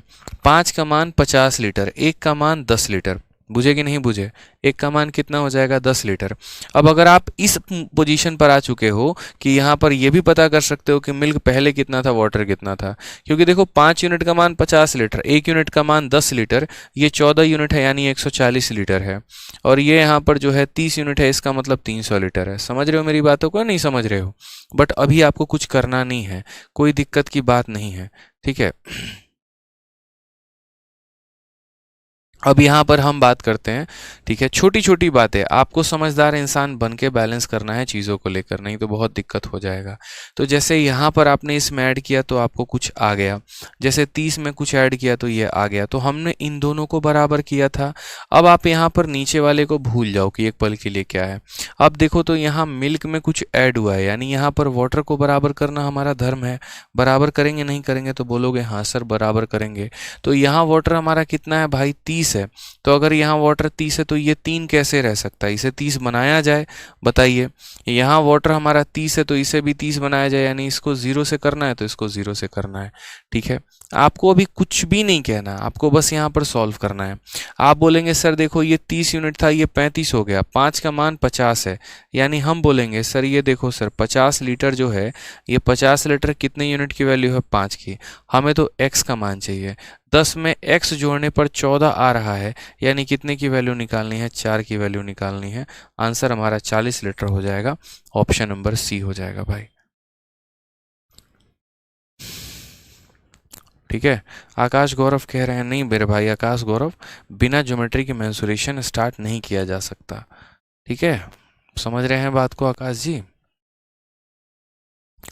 5 का मान 50 लीटर, 1 का मान 10 लीटर। बुझे कि नहीं बुझे, 1 का मान कितना हो जाएगा, 10 लीटर। अब अगर आप इस पोजीशन पर आ चुके हो कि यहाँ पर ये भी पता कर सकते हो कि मिल्क पहले कितना था, वाटर कितना था, क्योंकि देखो 5 यूनिट का मान 50 लीटर, 1 यूनिट का मान 10 लीटर, ये 14 यूनिट है यानी 140 लीटर है। और ये यहाँ पर जो है 30 यूनिट है, इसका मतलब 300 लीटर है। समझ रहे हो मेरी बातों को, नहीं समझ रहे हो। बट अभी आपको कुछ करना नहीं है, कोई दिक्कत की बात नहीं है, ठीक है। अब यहाँ पर हम बात करते हैं, ठीक है, छोटी छोटी बातें। आपको समझदार इंसान बन के बैलेंस करना है चीज़ों को लेकर, नहीं तो बहुत दिक्कत हो जाएगा। तो जैसे यहाँ पर आपने इसमें ऐड किया तो आपको कुछ आ गया, जैसे 30 में कुछ ऐड किया तो ये आ गया, तो हमने इन दोनों को बराबर किया था। अब आप यहाँ पर नीचे वाले को भूल जाओ कि एक पल के लिए क्या है। अब देखो तो यहाँ मिल्क में कुछ ऐड हुआ है, यानी यहाँ पर वाटर को बराबर करना हमारा धर्म है। बराबर करेंगे, नहीं करेंगे तो बोलोगे हाँ सर बराबर करेंगे। तो यहाँ वाटर हमारा कितना है भाई, 30 है। तो अगर यहाँ वाटर 30 है तो ये 3 कैसे रह सकता है, इसे 30 बनाया जाए, बताइए। यहाँ वाटर हमारा 30 है तो इसे भी 30 बनाया जाए, यानी इसको 0 से करना है तो इसको 0 से करना है, ठीक है। आपको अभी कुछ भी नहीं कहना, आपको बस यहाँ पर सॉल्व करना है। आप बोलेंगे सर देखो ये 30 यूनिट था, ये 35 हो गया, 5 का मान 50 है, यानी हम बोलेंगे सर ये देखो सर 50 लीटर जो है, ये 50 लीटर कितने यूनिट की वैल्यू है, 5 की। हमें तो x का मान चाहिए, 10 में x जोड़ने पर 14 आ रहा है, यानी कितने की वैल्यू निकालनी है, 4 की वैल्यू निकालनी है। आंसर हमारा 40 लीटर हो जाएगा, ऑप्शन नंबर सी हो जाएगा भाई, ठीक है। आकाश गौरव कह रहे हैं नहीं मेरे भाई आकाश गौरव, बिना ज्योमेट्री के मेंसुरेशन स्टार्ट नहीं किया जा सकता, ठीक है। समझ रहे हैं बात को आकाश जी,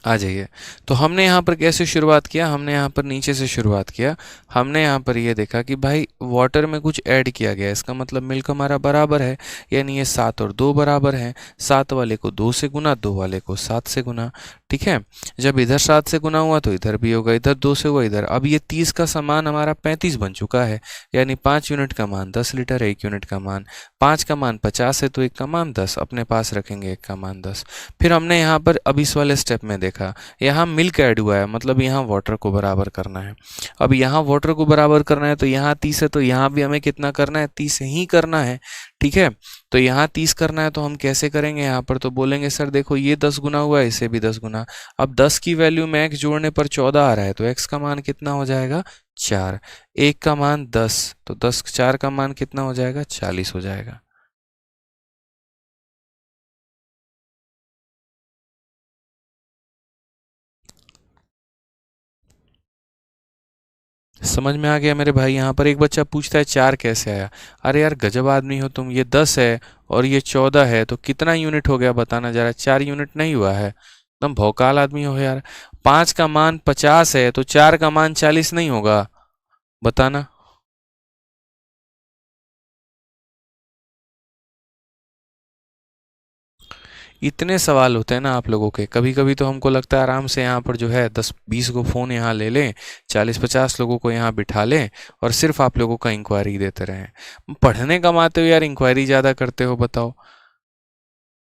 आ जाइए। तो हमने यहाँ पर कैसे शुरुआत किया, हमने यहाँ पर नीचे से शुरुआत किया। हमने यहाँ पर ये देखा कि भाई वाटर में कुछ ऐड किया गया, इसका मतलब मिल्क हमारा बराबर है, यानी ये 7 और 2 बराबर हैं। 7 वाले को 2 से गुना, 2 वाले को 7 से गुना, ठीक है। जब इधर 7 से गुना हुआ तो इधर भी होगा, इधर 2 से हुआ इधर। अब ये 30 का सामान हमारा 35 बन चुका है, यानी 5 यूनिट का मान 10 लीटर, 1 यूनिट का मान 5 का मान 50 है तो 1 का मान 10 अपने पास रखेंगे, 1 का मान 10। फिर हमने यहाँ पर अब इस वाले स्टेप में देखा, यहाँ मिल्क ऐड हुआ है, मतलब यहाँ वाटर को बराबर करना है। अब यहाँ वाटर को बराबर करना है तो यहाँ 30 है तो यहाँ भी हमें कितना करना है, 30 ही करना है। ठीक है, तो यहाँ 30 करना है तो हम कैसे करेंगे, यहाँ पर तो बोलेंगे सर देखो ये 10 गुना हुआ है, इसे भी 10 गुना। अब 10 की वैल्यू में x जोड़ने पर 14 आ रहा है तो x का मान कितना हो जाएगा, 4। 1 का मान 10 तो 10, 4 का मान कितना हो जाएगा, 40 हो जाएगा। समझ में आ गया मेरे भाई। यहाँ पर एक बच्चा पूछता है 4 कैसे आया। अरे यार गजब आदमी हो तुम, ये 10 है और ये 14 है तो कितना यूनिट हो गया बताना जरा, 4 यूनिट नहीं हुआ है, एकदम भौकाल आदमी हो यार। 5 का मान 50 है तो 4 का मान 40 नहीं होगा, बताना। इतने सवाल होते हैं ना आप लोगों के, कभी कभी तो हमको लगता है आराम से यहाँ पर जो है 10-20 को फ़ोन यहाँ ले लें, 40-50 लोगों को यहाँ बिठा लें और सिर्फ आप लोगों का इंक्वायरी देते रहें। पढ़ने कमाते हो यार, इंक्वायरी ज़्यादा करते हो, बताओ।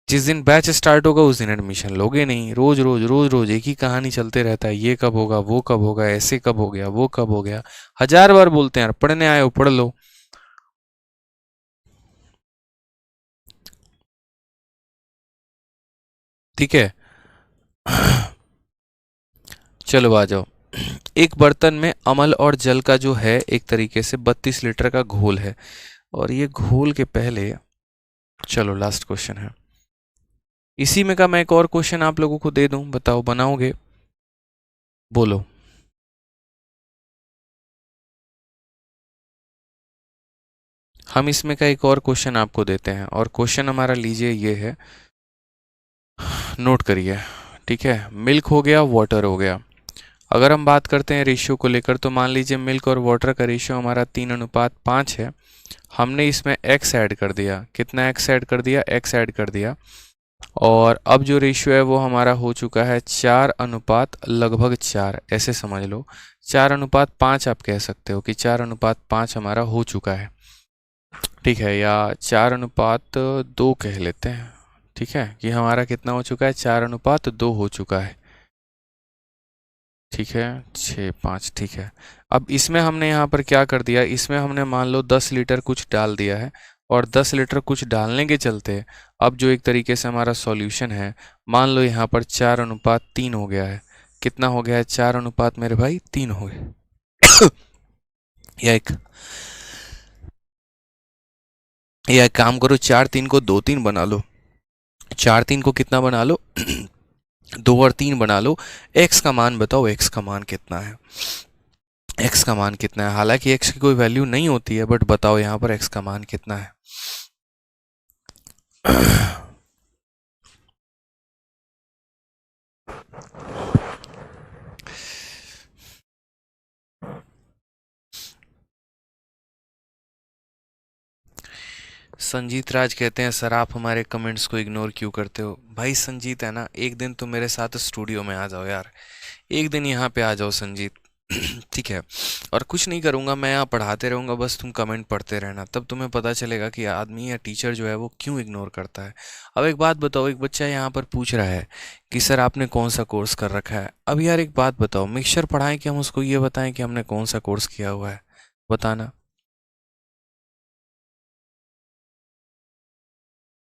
जिस दिन बैच स्टार्ट होगा उस दिन एडमिशन लोगे नहीं। रोज रोज रोज रोज एक ही कहानी चलते रहता है, ये कब होगा, वो कब होगा, ऐसे कब हो गया, वो कब हो गया। 1000 बार बोलते हैं यार, पढ़ने आए हो पढ़ लो। ठीक है। चलो आ जाओ। एक बर्तन में अमल और जल का जो है एक तरीके से 32 लीटर का घोल है, और ये घोल के पहले, चलो लास्ट क्वेश्चन है इसी में का, मैं एक और क्वेश्चन आप लोगों को दे दूं, बताओ बनाओगे, बोलो। हम इसमें का एक और क्वेश्चन आपको देते हैं, और क्वेश्चन हमारा लीजिए ये है, नोट करिए। ठीक है, मिल्क हो गया, वाटर हो गया। अगर हम बात करते हैं रेशियो को लेकर तो मान लीजिए मिल्क और वाटर का रेशियो हमारा 3:5 है। हमने इसमें x ऐड कर दिया, कितना x ऐड कर दिया, x ऐड कर दिया, और अब जो रेशियो है वो हमारा हो चुका है 4:लगभग 4, ऐसे समझ लो 4:5 आप कह सकते हो कि 4:5 हमारा हो चुका है। ठीक है, या 4:2 कह लेते हैं। ठीक है, कि हमारा कितना हो चुका है, 4:2 हो चुका है। ठीक है, 6-5, ठीक है। अब इसमें हमने यहाँ पर क्या कर दिया, इसमें हमने मान लो 10 लीटर कुछ डाल दिया है, और 10 लीटर कुछ डालने के चलते अब जो एक तरीके से हमारा सॉल्यूशन है, मान लो यहाँ पर 4:3 हो गया है। कितना हो गया है, 4:, मेरे भाई 3 हो गए। या एक काम करो, 4-3 को 2-3 बना लो, 4-3 को कितना बना लो, 2 और 3 बना लो। x का मान बताओ, x का मान कितना है, x का मान कितना है। हालांकि x की कोई वैल्यू नहीं होती है, बट बताओ यहाँ पर x का मान कितना है। संजीत राज कहते हैं सर आप हमारे कमेंट्स को इग्नोर क्यों करते हो। भाई संजीत है ना, एक दिन तो मेरे साथ स्टूडियो में आ जाओ यार, एक दिन यहाँ पे आ जाओ संजीत। ठीक है, और कुछ नहीं करूँगा मैं, यहाँ पढ़ाते रहूँगा, बस तुम कमेंट पढ़ते रहना, तब तुम्हें पता चलेगा कि आदमी या टीचर जो है वो क्यों इग्नोर करता है। अब एक बात बताओ, एक बच्चा यहाँ पर पूछ रहा है कि सर आपने कौन सा कोर्स कर रखा है। अब यार एक बात बताओ, मिक्सचर पढ़ाएं कि हम उसको ये बताएं कि हमने कौन सा कोर्स किया हुआ है, बताना।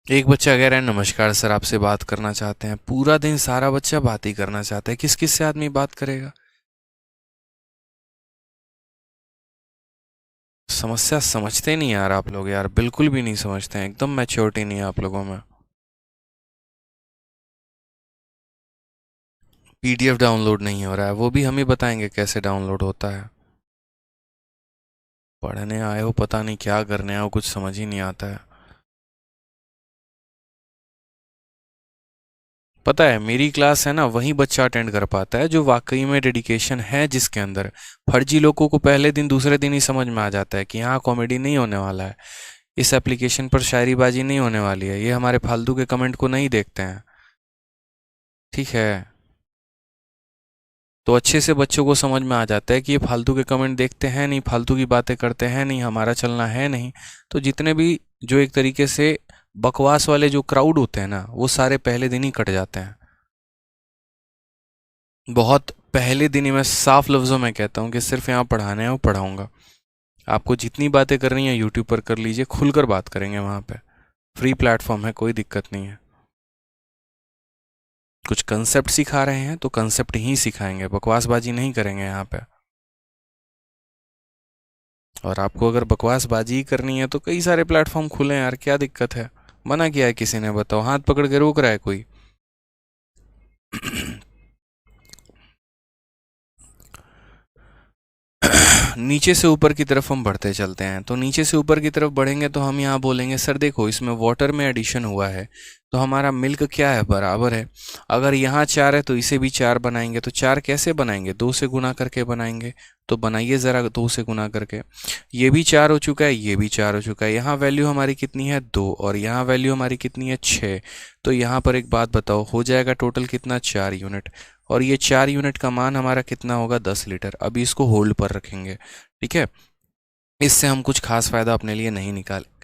एक बच्चा कह रहा है नमस्कार सर आपसे बात करना चाहते हैं। पूरा दिन सारा बच्चा बात ही करना चाहता है, किस किस से आदमी बात करेगा। समस्या समझते नहीं यार आप लोग, यार बिल्कुल भी नहीं समझते हैं, एकदम मैच्योरिटी नहीं है आप लोगों में। पीडीएफ डाउनलोड नहीं हो रहा है, वो भी हम ही बताएंगे कैसे डाउनलोड होता है। पढ़ने आए हो, पता नहीं क्या करने आए हो, कुछ समझ ही नहीं आता है। पता है मेरी क्लास है ना, वही बच्चा अटेंड कर पाता है जो वाकई में डेडिकेशन है जिसके अंदर। फर्जी लोगों को पहले दिन दूसरे दिन ही समझ में आ जाता है कि यहाँ कॉमेडी नहीं होने वाला है, इस एप्लीकेशन पर शायरीबाजी नहीं होने वाली है, ये हमारे फालतू के कमेंट को नहीं देखते हैं। ठीक है, तो अच्छे से बच्चों को समझ में आ जाता है कि ये फालतू के कमेंट देखते हैं नहीं, फालतू की बातें करते हैं नहीं, हमारा चलना है नहीं। तो जितने भी जो एक तरीके से बकवास वाले जो क्राउड होते हैं ना, वो सारे पहले दिन ही कट जाते हैं। बहुत पहले दिन ही मैं साफ लफ्ज़ों में कहता हूँ कि सिर्फ यहाँ पढ़ाना है और पढ़ाऊँगा। आपको जितनी बातें करनी है यूट्यूब पर कर लीजिए, खुलकर बात करेंगे वहाँ पे। फ्री प्लेटफॉर्म है, कोई दिक्कत नहीं है। कुछ कंसेप्ट सिखा रहे हैं तो कंसेप्ट ही सिखाएंगे, बकवासबाजी नहीं करेंगे यहाँ पे। और आपको अगर बकवासबाजी ही करनी है तो कई सारे प्लेटफॉर्म खुले हैं यार, क्या दिक्कत है? मना किया है किसी ने? बताओ, हाथ पकड़ के रोक रहा है कोई? नीचे से ऊपर की तरफ हम बढ़ते चलते हैं। तो नीचे से ऊपर की तरफ बढ़ेंगे तो हम यहाँ बोलेंगे सर देखो इसमें वाटर में एडिशन हुआ है, तो हमारा मिल्क क्या है, बराबर है। अगर यहाँ 4 है तो इसे भी 4 बनाएंगे। तो 4 कैसे बनाएंगे? 2 से गुना करके बनाएंगे। तो बनाइए ज़रा 2 से गुना करके। ये भी 4 हो चुका है, ये भी 4 हो चुका है। यहाँ वैल्यू हमारी कितनी है? 2, और यहाँ वैल्यू हमारी कितनी है? 6। तो यहाँ पर एक बात बताओ, हो जाएगा टोटल कितना? 4 यूनिट। और ये 4 यूनिट का मान हमारा कितना होगा? 10 लीटर। अभी इसको होल्ड पर रखेंगे, ठीक है? इससे हम कुछ खास फायदा अपने लिए नहीं निकाले।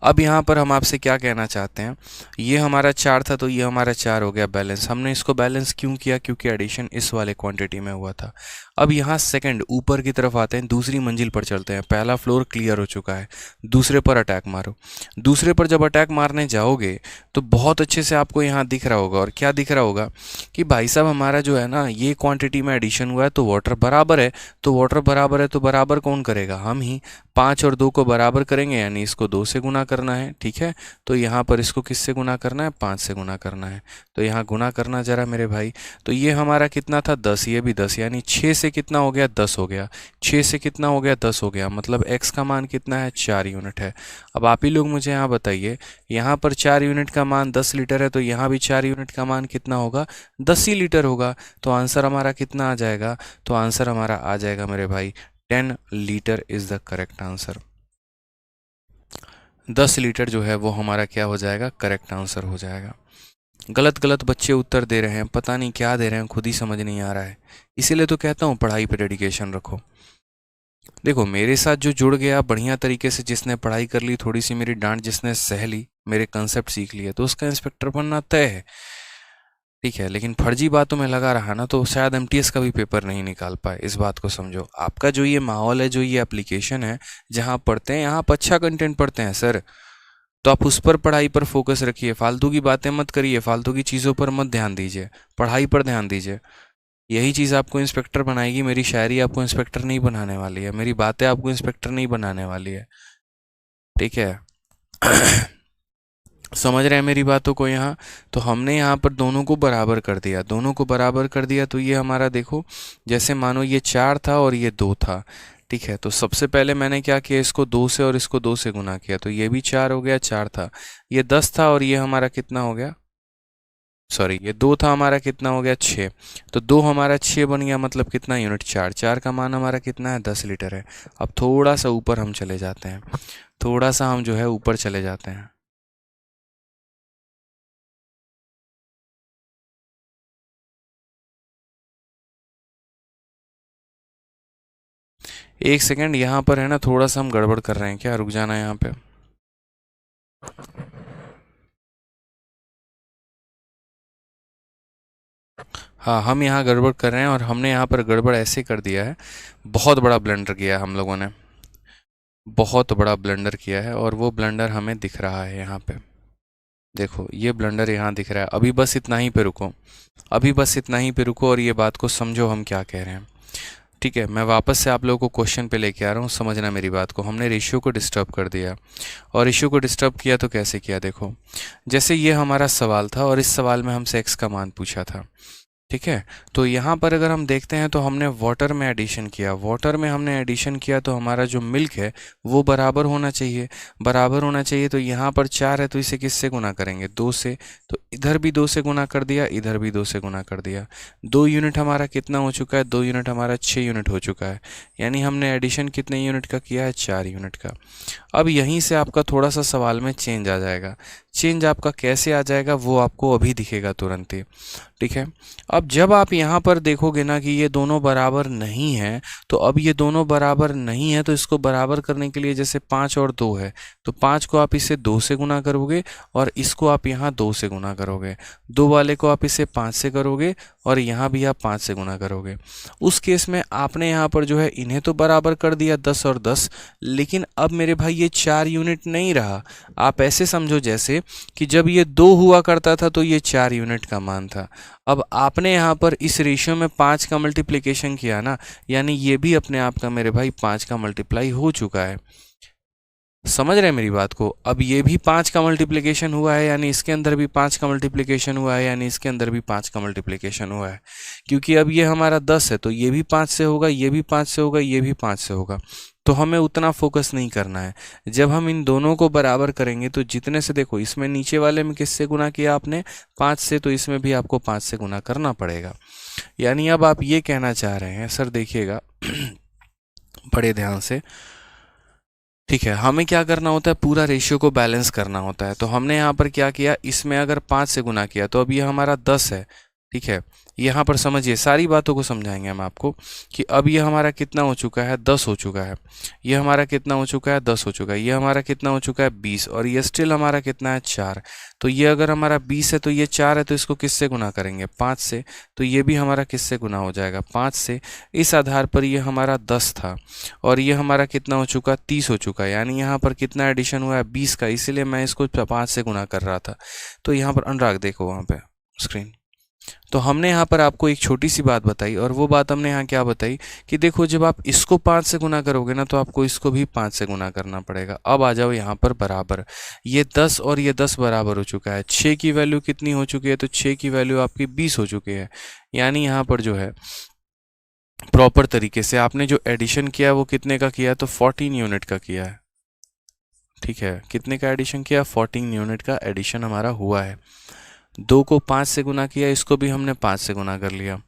अब यहाँ पर हम आपसे क्या कहना चाहते हैं, ये हमारा 4 था तो ये हमारा 4 हो गया बैलेंस। हमने इसको बैलेंस क्यों किया? क्योंकि एडिशन इस वाले क्वांटिटी में हुआ था। अब यहाँ सेकंड ऊपर की तरफ आते हैं, दूसरी मंजिल पर चलते हैं। पहला फ्लोर क्लियर हो चुका है, दूसरे पर अटैक मारो। दूसरे पर जब अटैक मारने जाओगे तो बहुत अच्छे से आपको यहाँ दिख रहा होगा। और क्या दिख रहा होगा कि भाई साहब हमारा जो है ना, ये क्वांटिटी में एडिशन हुआ है तो वाटर बराबर है। तो वाटर बराबर है तो बराबर कौन करेगा? हम ही। 5 और 2 को बराबर करेंगे, यानी इसको 2 से गुना करना है, ठीक है? तो यहाँ पर इसको किससे गुना करना है? 5 से गुना करना है। तो यहाँ गुना करना जरा मेरे भाई। तो ये हमारा कितना था? 10, ये भी 10, यानी 6 से कितना हो गया? 10 हो गया। 6 से कितना हो गया? 10 हो गया। मतलब x का मान कितना है? 4 यूनिट है। अब आप ही लोग मुझे यहाँ बताइए, यहाँ पर 4 यूनिट का मान 10 लीटर है तो यहाँ भी 4 यूनिट का मान कितना होगा? 10 ही लीटर होगा। तो आंसर हमारा कितना आ जाएगा? तो आंसर हमारा आ जाएगा मेरे भाई 10 litre is the correct answer. 10 litre जो है वो हमारा क्या हो जाएगा? करेक्ट आंसर हो जाएगा। गलत गलत बच्चे उत्तर दे रहे हैं, पता नहीं क्या दे रहे हैं, खुद ही समझ नहीं आ रहा है। इसीलिए तो कहता हूँ पढ़ाई पे डेडिकेशन रखो। देखो मेरे साथ जो जुड़ गया बढ़िया तरीके से, जिसने पढ़ाई कर ली, थोड़ी सी मेरी डांट जिसने सह ली, मेरे कंसेप्ट सीख लिए, तो उसका इंस्पेक्टर बनना तय है, ठीक है? लेकिन फर्जी बातों में लगा रहा ना तो शायद एमटीएस का भी पेपर नहीं निकाल पाए। इस बात को समझो। आपका जो ये माहौल है, जो ये एप्लीकेशन है जहाँ पढ़ते हैं, यहाँ आप अच्छा कंटेंट पढ़ते हैं सर, तो आप उस पर पढ़ाई पर फोकस रखिए। फालतू की बातें मत करिए, फालतू की चीज़ों पर मत ध्यान दीजिए, पढ़ाई पर ध्यान दीजिए। यही चीज़ आपको इंस्पेक्टर बनाएगी। मेरी शायरी आपको इंस्पेक्टर नहीं बनाने वाली है, मेरी बातें आपको इंस्पेक्टर नहीं बनाने वाली है, ठीक है? समझ रहे हैं मेरी बातों को यहाँ? तो हमने यहाँ पर दोनों को बराबर कर दिया, दोनों को बराबर कर दिया। तो ये हमारा देखो, जैसे मानो ये 4 था और ये 2 था, ठीक है? तो सबसे पहले मैंने क्या किया, इसको 2 से और इसको 2 से गुना किया, तो ये भी 4 हो गया। 4 था, ये 10 था, और ये हमारा कितना हो गया? सॉरी, ये 2 था, हमारा कितना हो गया? 6। तो 2 हमारा 6 बन गया, मतलब कितना यूनिट? 4। 4 का मान हमारा कितना है? 10 लीटर है। अब थोड़ा सा ऊपर हम चले जाते हैं, थोड़ा सा हम जो है ऊपर चले जाते हैं। एक सेकेंड, यहाँ पर है ना थोड़ा सा हम गड़बड़ कर रहे हैं, क्या? रुक जाना यहाँ पे। हाँ, हम यहाँ गड़बड़ कर रहे हैं, और हमने यहाँ पर गड़बड़ ऐसे कर दिया है, बहुत बड़ा ब्लंडर किया है हम लोगों ने, बहुत बड़ा ब्लंडर किया है। और वो ब्लंडर हमें दिख रहा है यहाँ पे, देखो ये ब्लंडर यहाँ दिख रहा है। अभी बस इतना ही पे रुको, अभी बस इतना ही पे रुको, और ये बात को समझो हम क्या कह रहे हैं, ठीक है? मैं वापस से आप लोगों को क्वेश्चन पे लेके आ रहा हूँ, समझना मेरी बात को। हमने रेशियो को डिस्टर्ब कर दिया, और रेशियो को डिस्टर्ब किया तो कैसे किया? देखो, जैसे ये हमारा सवाल था और इस सवाल में हमसे x का मान पूछा था, ठीक है? तो यहाँ पर अगर हम देखते हैं तो हमने वाटर में एडिशन किया, वाटर में हमने एडिशन किया, तो हमारा जो मिल्क है वो बराबर होना चाहिए, बराबर होना चाहिए। तो यहाँ पर 4 है तो इसे किससे गुना करेंगे? 2 से। तो इधर भी 2 से गुना कर दिया, इधर भी 2 से गुना कर दिया। 2 यूनिट हमारा कितना हो चुका है? 2 यूनिट हमारा 6 यूनिट हो चुका है, यानी हमने एडिशन कितने यूनिट का किया है? 4 यूनिट का। अब यहीं से आपका थोड़ा सा सवाल में चेंज आ जाएगा। चेंज आपका कैसे आ जाएगा वो आपको अभी दिखेगा तुरंत ही, ठीक है। अब जब आप यहाँ पर देखोगे ना कि ये दोनों बराबर नहीं है, तो अब ये दोनों बराबर नहीं है तो इसको बराबर करने के लिए जैसे 5 और 2 है, तो 5 को आप इसे 2 से गुना करोगे और इसको आप यहाँ 2 से गुना करोगे, 2 वाले को आप इसे 5 से करोगे और यहाँ भी आप 5 से गुना करोगे। उस केस में आपने यहाँ पर जो है इन्हें तो बराबर कर दिया 10 और 10, लेकिन अब मेरे भाई ये 4 यूनिट नहीं रहा। आप ऐसे समझो जैसे कि जब ये 2 हुआ करता था तो ये 4 यूनिट का मान था। अब आपने यहाँ पर इस रेशियो में 5 का मल्टीप्लिकेशन किया ना, यानी ये भी अपने आप का मेरे भाई 5 का मल्टीप्लाई हो चुका है। समझ रहे हैं मेरी बात को? अब ये भी 5 का मल्टीप्लिकेशन हुआ है, यानी इसके अंदर भी 5 का मल्टीप्लिकेशन हुआ है, यानी इसके अंदर भी 5 का मल्टीप्लिकेशन हुआ है। क्योंकि अब ये हमारा 10 है तो ये भी 5 से होगा, ये भी 5 से होगा, ये भी 5 से होगा। तो हमें उतना फोकस नहीं करना है। जब हम इन दोनों को बराबर करेंगे तो जितने से, देखो इसमें नीचे वाले में किससे गुना किया आपने? 5 से, तो इसमें भी आपको 5 से गुना करना पड़ेगा। यानी अब आप ये कहना चाह रहे हैं, सर देखिएगा बड़े ध्यान से, ठीक है, हमें क्या करना होता है? पूरा रेशियो को बैलेंस करना होता है। तो हमने यहाँ पर क्या किया, इसमें अगर 5 से गुना किया तो अब ये हमारा 10 है, ठीक है। यहाँ पर समझिए, सारी बातों को समझाएंगे हम आपको कि अब ये हमारा कितना हो चुका है? 10 हो चुका है। ये हमारा कितना हो चुका है? 10 हो चुका है। ये हमारा कितना हो चुका है? 20। और ये स्टिल हमारा कितना है? 4। तो ये अगर हमारा 20 है तो ये 4 है, तो इसको किससे गुना करेंगे? 5 से। तो ये भी हमारा किससे गुना हो जाएगा? 5 से। इस आधार पर ये हमारा 10 था और ये हमारा कितना हो चुका? 30 हो चुका है। यानी यहाँ पर कितना एडिशन हुआ है? 20 का, इसीलिए मैं इसको 5 से गुना कर रहा था। तो यहाँ पर अनुराग देखो वहाँ पे स्क्रीन, तो हमने यहाँ पर आपको एक छोटी सी बात बताई, और वो बात हमने यहाँ क्या बताई कि देखो जब आप इसको 5 से गुना करोगे ना तो आपको इसको भी 5 से गुना करना पड़ेगा। अब आ जाओ यहाँ पर बराबर, ये 10 और ये 10 बराबर हो चुका है। 6 की वैल्यू कितनी हो चुकी है? तो 6 की वैल्यू आपकी 20 हो चुकी है। यानी यहाँ पर जो है प्रॉपर तरीके से आपने जो एडिशन किया वो कितने का किया? तो 14 यूनिट का किया है, ठीक है। कितने का एडिशन किया? 14 यूनिट का एडिशन हमारा हुआ है। 2 को 5 से गुना किया, इसको भी हमने 5 से गुना कर लिया।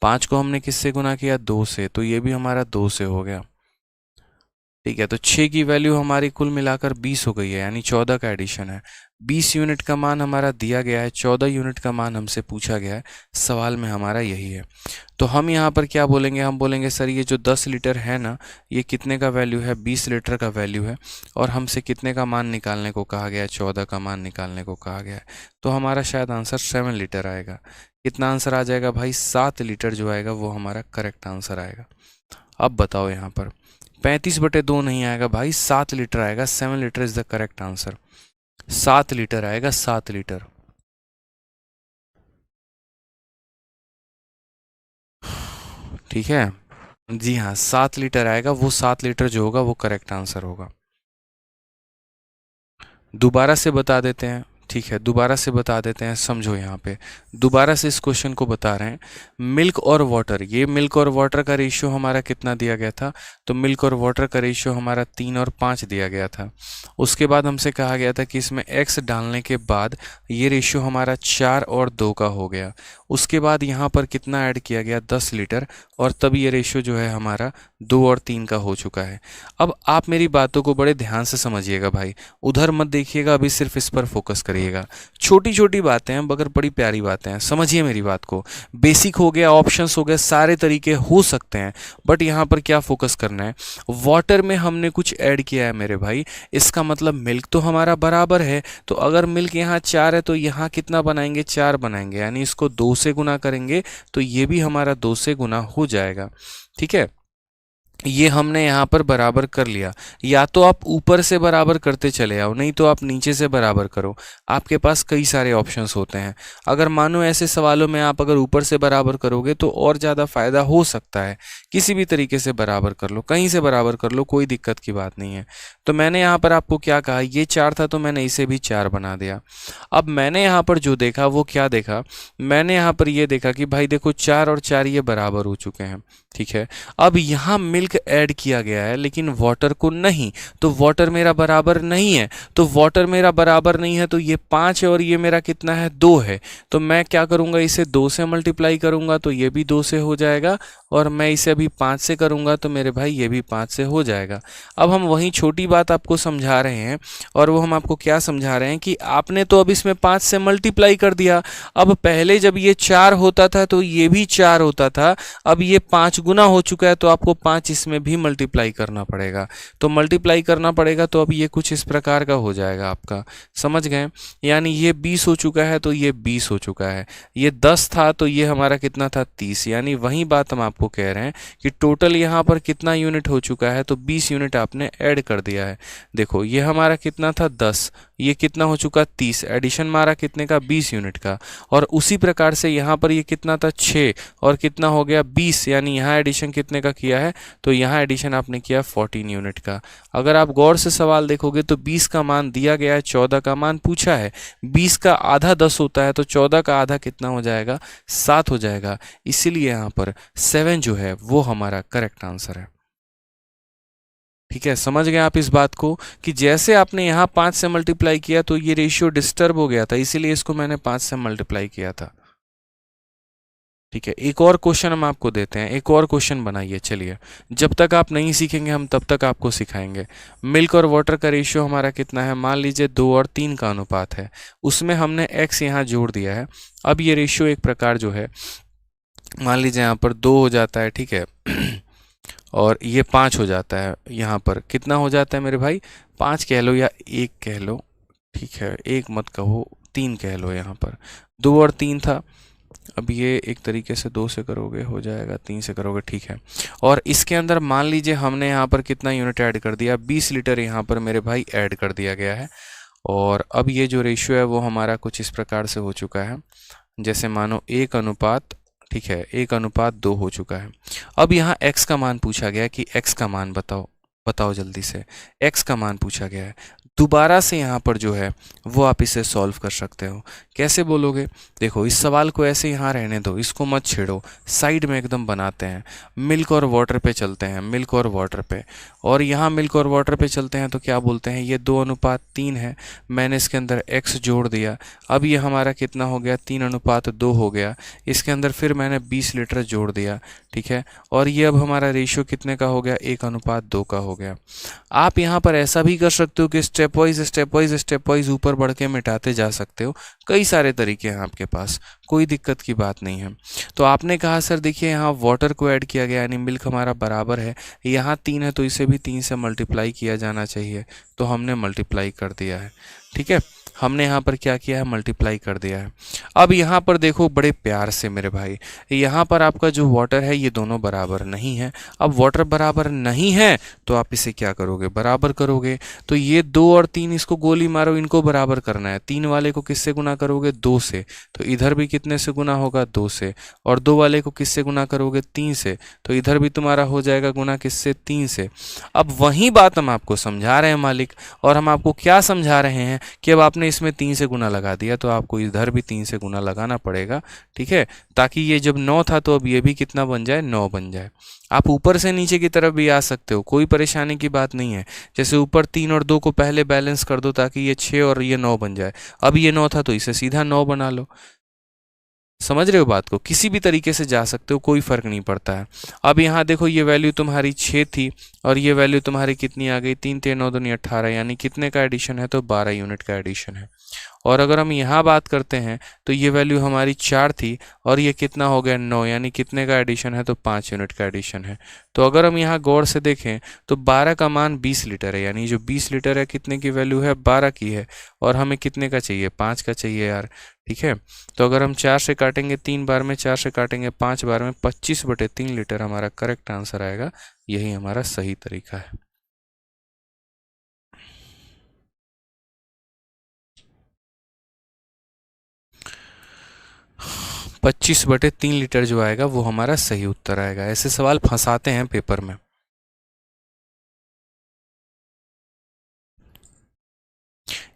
5 को हमने किससे गुना किया? 2 से, तो ये भी हमारा 2 से हो गया, ठीक है। तो 6 की वैल्यू हमारी कुल मिलाकर 20 हो गई है, यानी 14 का एडिशन है। 20 यूनिट का मान हमारा दिया गया है, 14 यूनिट का मान हमसे पूछा गया है, सवाल में हमारा यही है। तो हम यहाँ पर क्या बोलेंगे? हम बोलेंगे सर ये जो 10 लीटर है ना, ये कितने का वैल्यू है? 20 लीटर का वैल्यू है, और हमसे कितने का मान निकालने को कहा गया है? 14 का मान निकालने को कहा गया है। तो हमारा शायद आंसर 7 लीटर आएगा। कितना आंसर आ जाएगा भाई? 7 लीटर जो आएगा वो हमारा करेक्ट आंसर आएगा। अब बताओ यहाँ पर 35/2 नहीं आएगा भाई, 7 लीटर आएगा। 7 litre is the correct answer. 7 litre आएगा, 7 लीटर, ठीक है। जी हाँ, 7 लीटर आएगा, वो 7 लीटर जो होगा वो करेक्ट आंसर होगा। दोबारा से बता देते हैं, ठीक है, दोबारा से बता देते हैं, समझो यहाँ पे दोबारा से इस क्वेश्चन को बता रहे हैं। मिल्क और वाटर, ये मिल्क और वाटर का रेशियो हमारा कितना दिया गया था? तो मिल्क और वाटर का रेशियो हमारा 3 और 5 दिया गया था। उसके बाद हमसे कहा गया था कि इसमें x डालने के बाद ये रेशियो हमारा 4 और 2 का हो गया। उसके बाद यहाँ पर कितना ऐड किया गया? 10 लीटर, और तब ये रेशियो जो है हमारा 2 और 3 का हो चुका है। अब आप मेरी बातों को बड़े ध्यान से समझिएगा भाई, उधर मत देखिएगा, अभी सिर्फ इस पर फोकस करिएगा। छोटी छोटी बातें हैं मगर बड़ी प्यारी बातें हैं, समझिए मेरी बात को। बेसिक हो गया, ऑप्शंस हो गए, सारे तरीके हो सकते हैं, बट यहाँ पर क्या फोकस करना है? वाटर में हमने कुछ ऐड किया है मेरे भाई, इसका मतलब मिल्क तो हमारा बराबर है। तो अगर मिल्क यहाँ 4 है तो यहाँ कितना बनाएंगे? 4 बनाएंगे, यानी इसको 2 से गुना करेंगे तो ये भी हमारा 2 से गुना हो जाएगा, ठीक है। ये हमने यहाँ पर बराबर कर लिया। या तो आप ऊपर से बराबर करते चले आओ, नहीं तो आप नीचे से बराबर करो। आपके पास कई सारे ऑप्शंस होते हैं। अगर मानो ऐसे सवालों में आप अगर ऊपर से बराबर करोगे तो और ज़्यादा फायदा हो सकता है। किसी भी तरीके से बराबर कर लो, कहीं से बराबर कर लो, कोई दिक्कत की बात नहीं है। तो मैंने यहाँ पर आपको क्या कहा? ये 4 था तो मैंने इसे भी 4 बना दिया। अब मैंने यहाँ पर जो देखा वो क्या देखा? मैंने यहाँ पर ये देखा कि भाई देखो 4 और 4 ये बराबर हो चुके हैं, ठीक है। अब यहाँ मिल्क मिल्क ऐड किया गया है लेकिन वाटर को नहीं, तो वाटर मेरा बराबर नहीं है। तो वाटर मेरा बराबर नहीं है तो ये 5 है और ये मेरा कितना है, 2 है। तो मैं क्या करूँगा, इसे 2 से मल्टीप्लाई करूँगा तो ये भी 2 से हो जाएगा, और मैं इसे अभी 5 से करूँगा तो मेरे भाई ये भी 5 से हो जाएगा। अब हम वही छोटी बात आपको समझा रहे हैं, और वो हम आपको क्या समझा रहे हैं कि आपने तो अब इसमें 5 से मल्टीप्लाई कर दिया। अब पहले जब ये 4 होता था तो ये भी 4 होता था, अब ये 5 गुना हो चुका है तो आपको 5 इसमें भी मल्टीप्लाई करना पड़ेगा। तो मल्टीप्लाई करना पड़ेगा तो अब ये कुछ इस प्रकार का हो जाएगा आपका, समझ गए। यानी ये 20 हो चुका है तो ये 20 हो चुका है, ये 10 था तो ये हमारा कितना था, 30। यानी वही बात हम आपको कह रहे हैं कि टोटल यहाँ पर कितना यूनिट हो चुका है, तो 20 यूनिट आपने ऐड कर दिया है। देखो ये हमारा कितना था, 10, ये कितना हो चुका, 30, एडिशन मारा कितने का, 20 यूनिट का। और उसी प्रकार से यहाँ पर ये कितना था, 6, और कितना हो गया, 20। यानी यहाँ एडिशन कितने का किया है, तो यहाँ एडिशन आपने किया 14 यूनिट का। अगर आप गौर से सवाल देखोगे तो 20 का मान दिया गया है, 14 का मान पूछा है। 20 का आधा 10 होता है तो 14 का आधा कितना हो जाएगा, 7 हो जाएगा। इसीलिए यहाँ पर 7 जो है वो हमारा करेक्ट आंसर है। ठीक है, समझ गए आप इस बात को कि जैसे आपने यहाँ 5 से मल्टीप्लाई किया तो ये रेशियो डिस्टर्ब हो गया था, इसीलिए इसको मैंने 5 से मल्टीप्लाई किया था। ठीक है, एक और क्वेश्चन हम आपको देते हैं, एक और क्वेश्चन बनाइए। चलिए, जब तक आप नहीं सीखेंगे हम तब तक आपको सिखाएंगे। मिल्क और वाटर का रेशियो हमारा कितना है, मान लीजिए 2 और 3 का अनुपात है, उसमें हमने x यहाँ जोड़ दिया है। अब ये रेशियो एक प्रकार जो है, मान लीजिए यहाँ पर 2 हो जाता है, ठीक है और ये 5 हो जाता है। यहाँ पर कितना हो जाता है मेरे भाई, 5 कह लो या 1 कह लो, ठीक है 1 मत कहो, 3 कह लो। यहाँ पर 2 और 3 था, अब ये एक तरीके से 2 से करोगे हो जाएगा, 3 से करोगे, ठीक है। और इसके अंदर मान लीजिए हमने यहाँ पर कितना यूनिट ऐड कर दिया, 20 लीटर यहाँ पर मेरे भाई ऐड कर दिया गया है। और अब ये जो रेशियो है वो हमारा कुछ इस प्रकार से हो चुका है, जैसे मानो 1 अनुपात, ठीक है 1 अनुपात 2 हो चुका है। अब यहाँ x का मान पूछा गया है कि x का मान बताओ, बताओ जल्दी से, x का मान पूछा गया है। दोबारा से यहाँ पर जो है वो आप इसे सॉल्व कर सकते हो। कैसे बोलोगे, देखो इस सवाल को ऐसे यहाँ रहने दो, इसको मत छेड़ो, साइड में एकदम बनाते हैं। मिल्क और वाटर पे चलते हैं, मिल्क और वाटर पे, और यहाँ मिल्क और वाटर पे चलते हैं तो क्या बोलते हैं, ये 2 अनुपात 3 है, मैंने इसके अंदर x जोड़ दिया। अब ये हमारा कितना हो गया, 3 अनुपात 2 हो गया। इसके अंदर फिर मैंने 20 लीटर जोड़ दिया, ठीक है। और ये अब हमारा रेशियो कितने का हो गया, 1 अनुपात 2 का हो गया। आप यहाँ पर ऐसा भी कर सकते हो कि स्टेप वाइज ऊपर बढ़ के मिटाते जा सकते हो। कई सारे तरीके हैं आपके पास, कोई दिक्कत की बात नहीं है। तो आपने कहा सर देखिए यहाँ वाटर को ऐड किया गया, यानी मिल्क हमारा बराबर है, यहाँ 3 है तो इसे भी 3 से मल्टीप्लाई किया जाना चाहिए, तो हमने मल्टीप्लाई कर दिया है। ठीक है, हमने यहाँ पर क्या किया है, मल्टीप्लाई कर दिया है। अब यहाँ पर देखो बड़े प्यार से मेरे भाई, यहाँ पर आपका जो वाटर है ये दोनों बराबर नहीं है। अब वाटर बराबर नहीं है तो आप इसे क्या करोगे, बराबर करोगे। तो ये 2 और 3 इसको गोली मारो, इनको बराबर करना है। 3 वाले को किससे गुना करोगे, 2 से, तो इधर भी कितने से गुना होगा, 2 से। और 2 वाले को किससे गुना करोगे, 3 से, तो इधर भी तुम्हारा हो जाएगा गुना किससे, 3 से। अब वही बात हम आपको समझा रहे हैं मालिक, और हम आपको क्या समझा रहे हैं कि अब आपने इसमें 3 से गुना लगा दिया तो आपको इधर भी 3 से गुना लगाना पड़ेगा, ठीक है, ताकि ये जब 9 था तो अब ये भी कितना बन जाए, 9 बन जाए। आप ऊपर से नीचे की तरफ भी आ सकते हो, कोई परेशानी की बात नहीं है। जैसे ऊपर 3 और 2 को पहले बैलेंस कर दो ताकि ये 6 और ये 9 बन जाए। अब ये 9 था तो इसे सीधा 9 बना लो। समझ रहे हो बात को, किसी भी तरीके से जा सकते हो, कोई फर्क नहीं पड़ता है। अब यहाँ देखो ये वैल्यू तुम्हारी 6 थी और ये वैल्यू तुम्हारी कितनी आ गई, 3 3 9 दूनी 18, यानी कितने का एडिशन है, तो 12 यूनिट का एडिशन है। और अगर हम यहाँ बात करते हैं तो ये वैल्यू हमारी 4 थी और ये कितना हो गया, 9, यानी कितने का एडिशन है, तो 5 यूनिट का एडिशन है। तो अगर हम यहाँ गौर से देखें तो 12 का मान 20 लीटर है, यानी जो 20 लीटर है कितने की वैल्यू है, 12 की है, और हमें कितने का चाहिए, 5 का चाहिए यार। ठीक है, तो अगर हम 4 से काटेंगे 3 बार में, 4 से काटेंगे 5 बार में, 25/3 लीटर हमारा करेक्ट आंसर आएगा। यही हमारा सही तरीका है। 25/3 लीटर जो आएगा वो हमारा सही उत्तर आएगा। ऐसे सवाल फंसाते हैं पेपर में।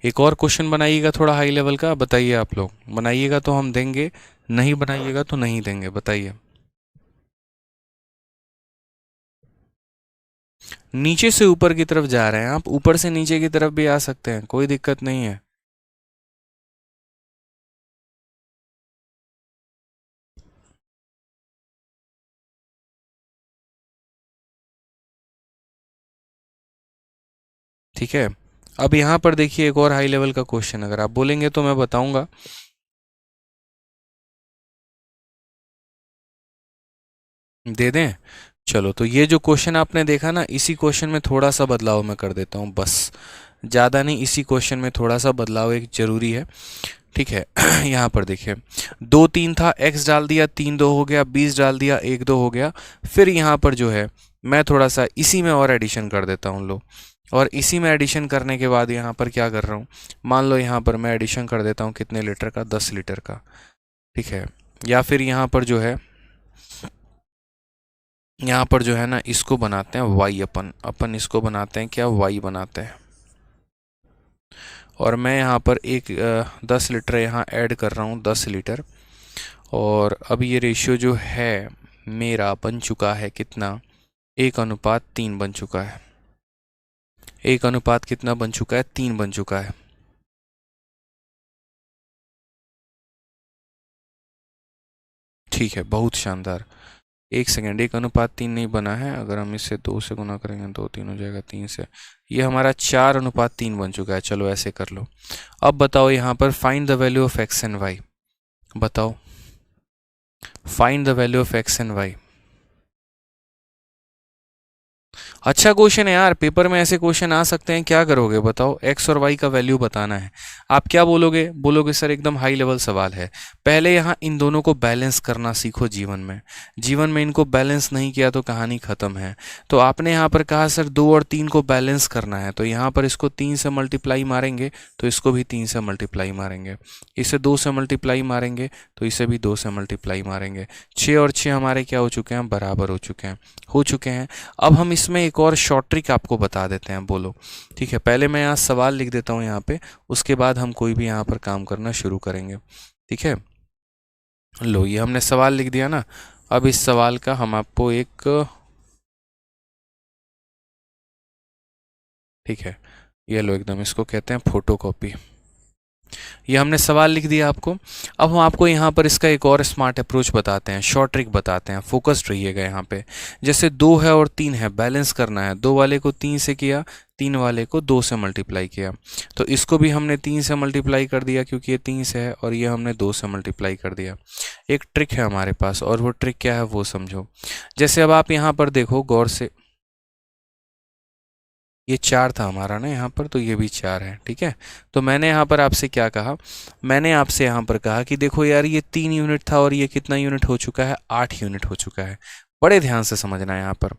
एक और क्वेश्चन बनाइएगा थोड़ा हाई लेवल का, बताइए आप लोग, बनाइएगा तो हम देंगे, नहीं बनाइएगा तो नहीं देंगे, बताइए। नीचे से ऊपर की तरफ जा रहे हैं, आप ऊपर से नीचे की तरफ भी आ सकते हैं, कोई दिक्कत नहीं है। ठीक है, अब यहाँ पर देखिए एक और हाई लेवल का क्वेश्चन, अगर आप बोलेंगे तो मैं बताऊंगा। दे दें? चलो, तो ये जो क्वेश्चन आपने देखा ना, इसी क्वेश्चन में थोड़ा सा बदलाव मैं कर देता हूँ, बस ज़्यादा नहीं, इसी क्वेश्चन में थोड़ा सा बदलाव एक जरूरी है। ठीक है। यहाँ पर देखिए 2 3 था, x डाल दिया 3 2 हो गया, 20 डाल दिया 1 2 हो गया। फिर यहाँ पर जो है मैं थोड़ा सा इसी में और एडिशन कर देता हूँ लो, और इसी में एडिशन करने के बाद यहाँ पर क्या कर रहा हूँ, मान लो यहाँ पर मैं एडिशन कर देता हूँ कितने लीटर का, 10 लीटर का। ठीक है, या फिर यहाँ पर जो है, यहाँ पर जो है ना, इसको बनाते हैं y, अपन इसको बनाते हैं क्या, y बनाते हैं। और मैं यहाँ पर एक 10 लीटर यहाँ ऐड कर रहा हूँ, 10 लीटर। और अब ये रेशियो जो है मेरा बन चुका है कितना, 1:3 बन चुका है। 1 अनुपात कितना बन चुका है, 3 बन चुका है। ठीक है, बहुत शानदार। 1 सेकेंड, 1:3 नहीं बना है, अगर हम इसे 2 से गुना करेंगे 2 3 हो जाएगा, 3 से ये हमारा 4:3 बन चुका है। चलो ऐसे कर लो। अब बताओ यहाँ पर find the value of x and y, बताओ find the value of x and y। अच्छा क्वेश्चन है यार, पेपर में ऐसे क्वेश्चन आ सकते हैं, क्या करोगे बताओ, x और y का वैल्यू बताना है। आप क्या बोलोगे, बोलोगे सर एकदम हाई लेवल सवाल है। पहले यहाँ इन दोनों को बैलेंस करना सीखो जीवन में। जीवन में इनको बैलेंस नहीं किया तो कहानी खत्म है। तो आपने यहाँ पर कहा सर 2 और 3 को बैलेंस करना है, तो यहाँ पर इसको 3 से मल्टीप्लाई मारेंगे तो इसको भी 3 से मल्टीप्लाई मारेंगे, इसे 2 से मल्टीप्लाई मारेंगे तो इसे भी 2 से मल्टीप्लाई मारेंगे। 6 और 6 हमारे क्या हो चुके हैं, बराबर हो चुके हैं। अब हम इसमें एक और शॉर्ट ट्रिक आपको बता देते हैं, बोलो। ठीक है, पहले मैं यहाँ सवाल लिख देता हूँ यहाँ पे, उसके बाद हम कोई भी यहाँ पर काम करना शुरू करेंगे। ठीक है, लो ये हमने सवाल लिख दिया ना। अब इस सवाल का हम आपको एक, ठीक है, ये लो एकदम, इसको कहते हैं फोटोकॉपी। ये हमने सवाल लिख दिया आपको। अब हम आपको यहाँ पर इसका एक और स्मार्ट अप्रोच बताते हैं, शॉर्ट ट्रिक बताते हैं, फोकस्ड रहिएगा यहाँ पे। जैसे 2 है और 3 है, बैलेंस करना है, 2 वाले को 3 से किया, 3 वाले को 2 से मल्टीप्लाई किया, तो इसको भी हमने 3 से मल्टीप्लाई कर दिया क्योंकि ये 3 से है, और ये हमने 2 से मल्टीप्लाई कर दिया। एक ट्रिक है हमारे पास, और वो ट्रिक क्या है वो समझो। जैसे अब आप यहाँ पर देखो गौर से, ये 4 था हमारा ना यहाँ पर, तो ये भी 4 है। ठीक है, तो मैंने यहाँ पर आपसे क्या कहा, मैंने आपसे यहाँ पर कहा कि देखो यार ये 3 यूनिट था और ये कितना यूनिट हो चुका है, 8 यूनिट हो चुका है। बड़े ध्यान से समझना है यहाँ पर।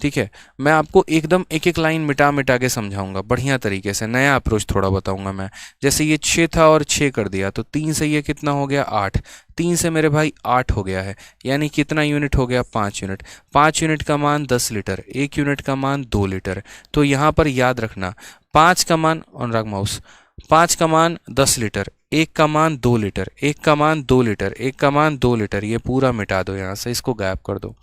ठीक है, मैं आपको एकदम एक एक लाइन मिटा मिटा के समझाऊंगा बढ़िया तरीके से, नया अप्रोच थोड़ा बताऊंगा मैं। जैसे ये 6 था और 6 कर दिया, तो 3 से ये कितना हो गया, 8। 3 से मेरे भाई 8 हो गया है, यानी कितना यूनिट हो गया, 5 यूनिट। 5 यूनिट का मान 10 लीटर, 1 यूनिट का मान 2 लीटर। तो यहाँ पर याद रखना, 5 का मान, अनुराग माउस, 5 का मान 10 लीटर, 1 का मान 2 लीटर, 1 का मान 2 लीटर, 1 का मान 2 लीटर। ये पूरा मिटा दो यहाँ से, इसको गायब कर दो,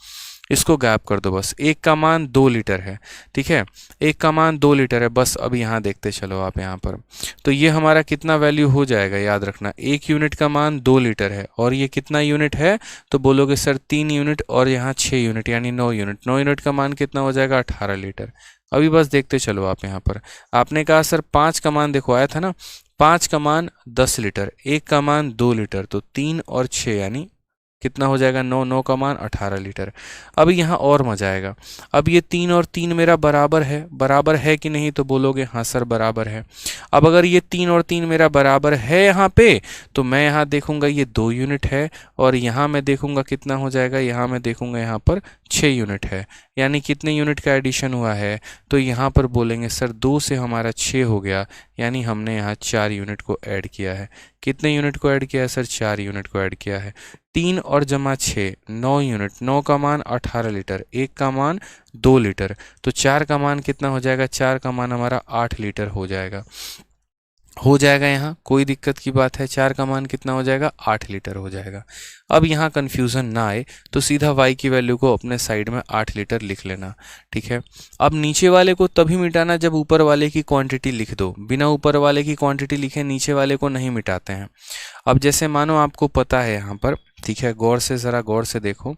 इसको गायब कर दो, बस 1 का मान 2 लीटर है। ठीक है, 1 का मान 2 लीटर है, बस अब यहाँ देखते चलो आप यहाँ पर। तो ये हमारा कितना वैल्यू हो जाएगा, याद रखना 1 यूनिट का मान 2 लीटर है, और ये कितना यूनिट है, तो बोलोगे सर 3 यूनिट और यहाँ 6 यूनिट, यानी 9 यूनिट। 9 यूनिट का मान कितना हो जाएगा, 18 लीटर। अभी बस देखते चलो आप यहाँ पर। आपने कहा सर 5 का मान देखो आया था ना, 5 का मान 10 लीटर, 1 का मान 2 लीटर, तो 3 और 6 यानी कितना हो जाएगा, 9, 9 का मान 18 लीटर। अब यहाँ और मजा आएगा। अब ये 3 और 3 मेरा बराबर है कि नहीं, तो बोलोगे हाँ सर बराबर है। अब अगर ये 3 और 3 मेरा बराबर है यहाँ पे, तो मैं यहाँ देखूंगा ये 2 यूनिट है, और यहाँ मैं देखूंगा कितना हो जाएगा, यहाँ मैं देखूंगा यहाँ पर 6 यूनिट है, यानी कितने यूनिट का एडिशन हुआ है, तो यहाँ पर बोलेंगे सर 2 से हमारा 6 हो गया, यानी हमने यहाँ 4 यूनिट को ऐड किया है। कितने यूनिट को ऐड किया है सर, 4 यूनिट को ऐड किया है। 3 और जमा 6, 9 यूनिट, 9 का मान 18 लीटर, 1 का मान 2 लीटर, तो 4 का मान कितना हो जाएगा, 4 का मान हमारा 8 लीटर हो जाएगा। हो जाएगा, यहाँ कोई दिक्कत की बात है। 4 का मान कितना हो जाएगा, 8 लीटर हो जाएगा। अब यहाँ कन्फ्यूज़न ना आए तो सीधा y की वैल्यू को अपने साइड में 8 लीटर लिख लेना, ठीक है। अब नीचे वाले को तभी मिटाना जब ऊपर वाले की क्वांटिटी लिख दो, बिना ऊपर वाले की क्वांटिटी लिखे नीचे वाले को नहीं मिटाते हैं। अब जैसे मानो आपको पता है यहाँ पर, ठीक है, गौर से ज़रा गौर से देखो,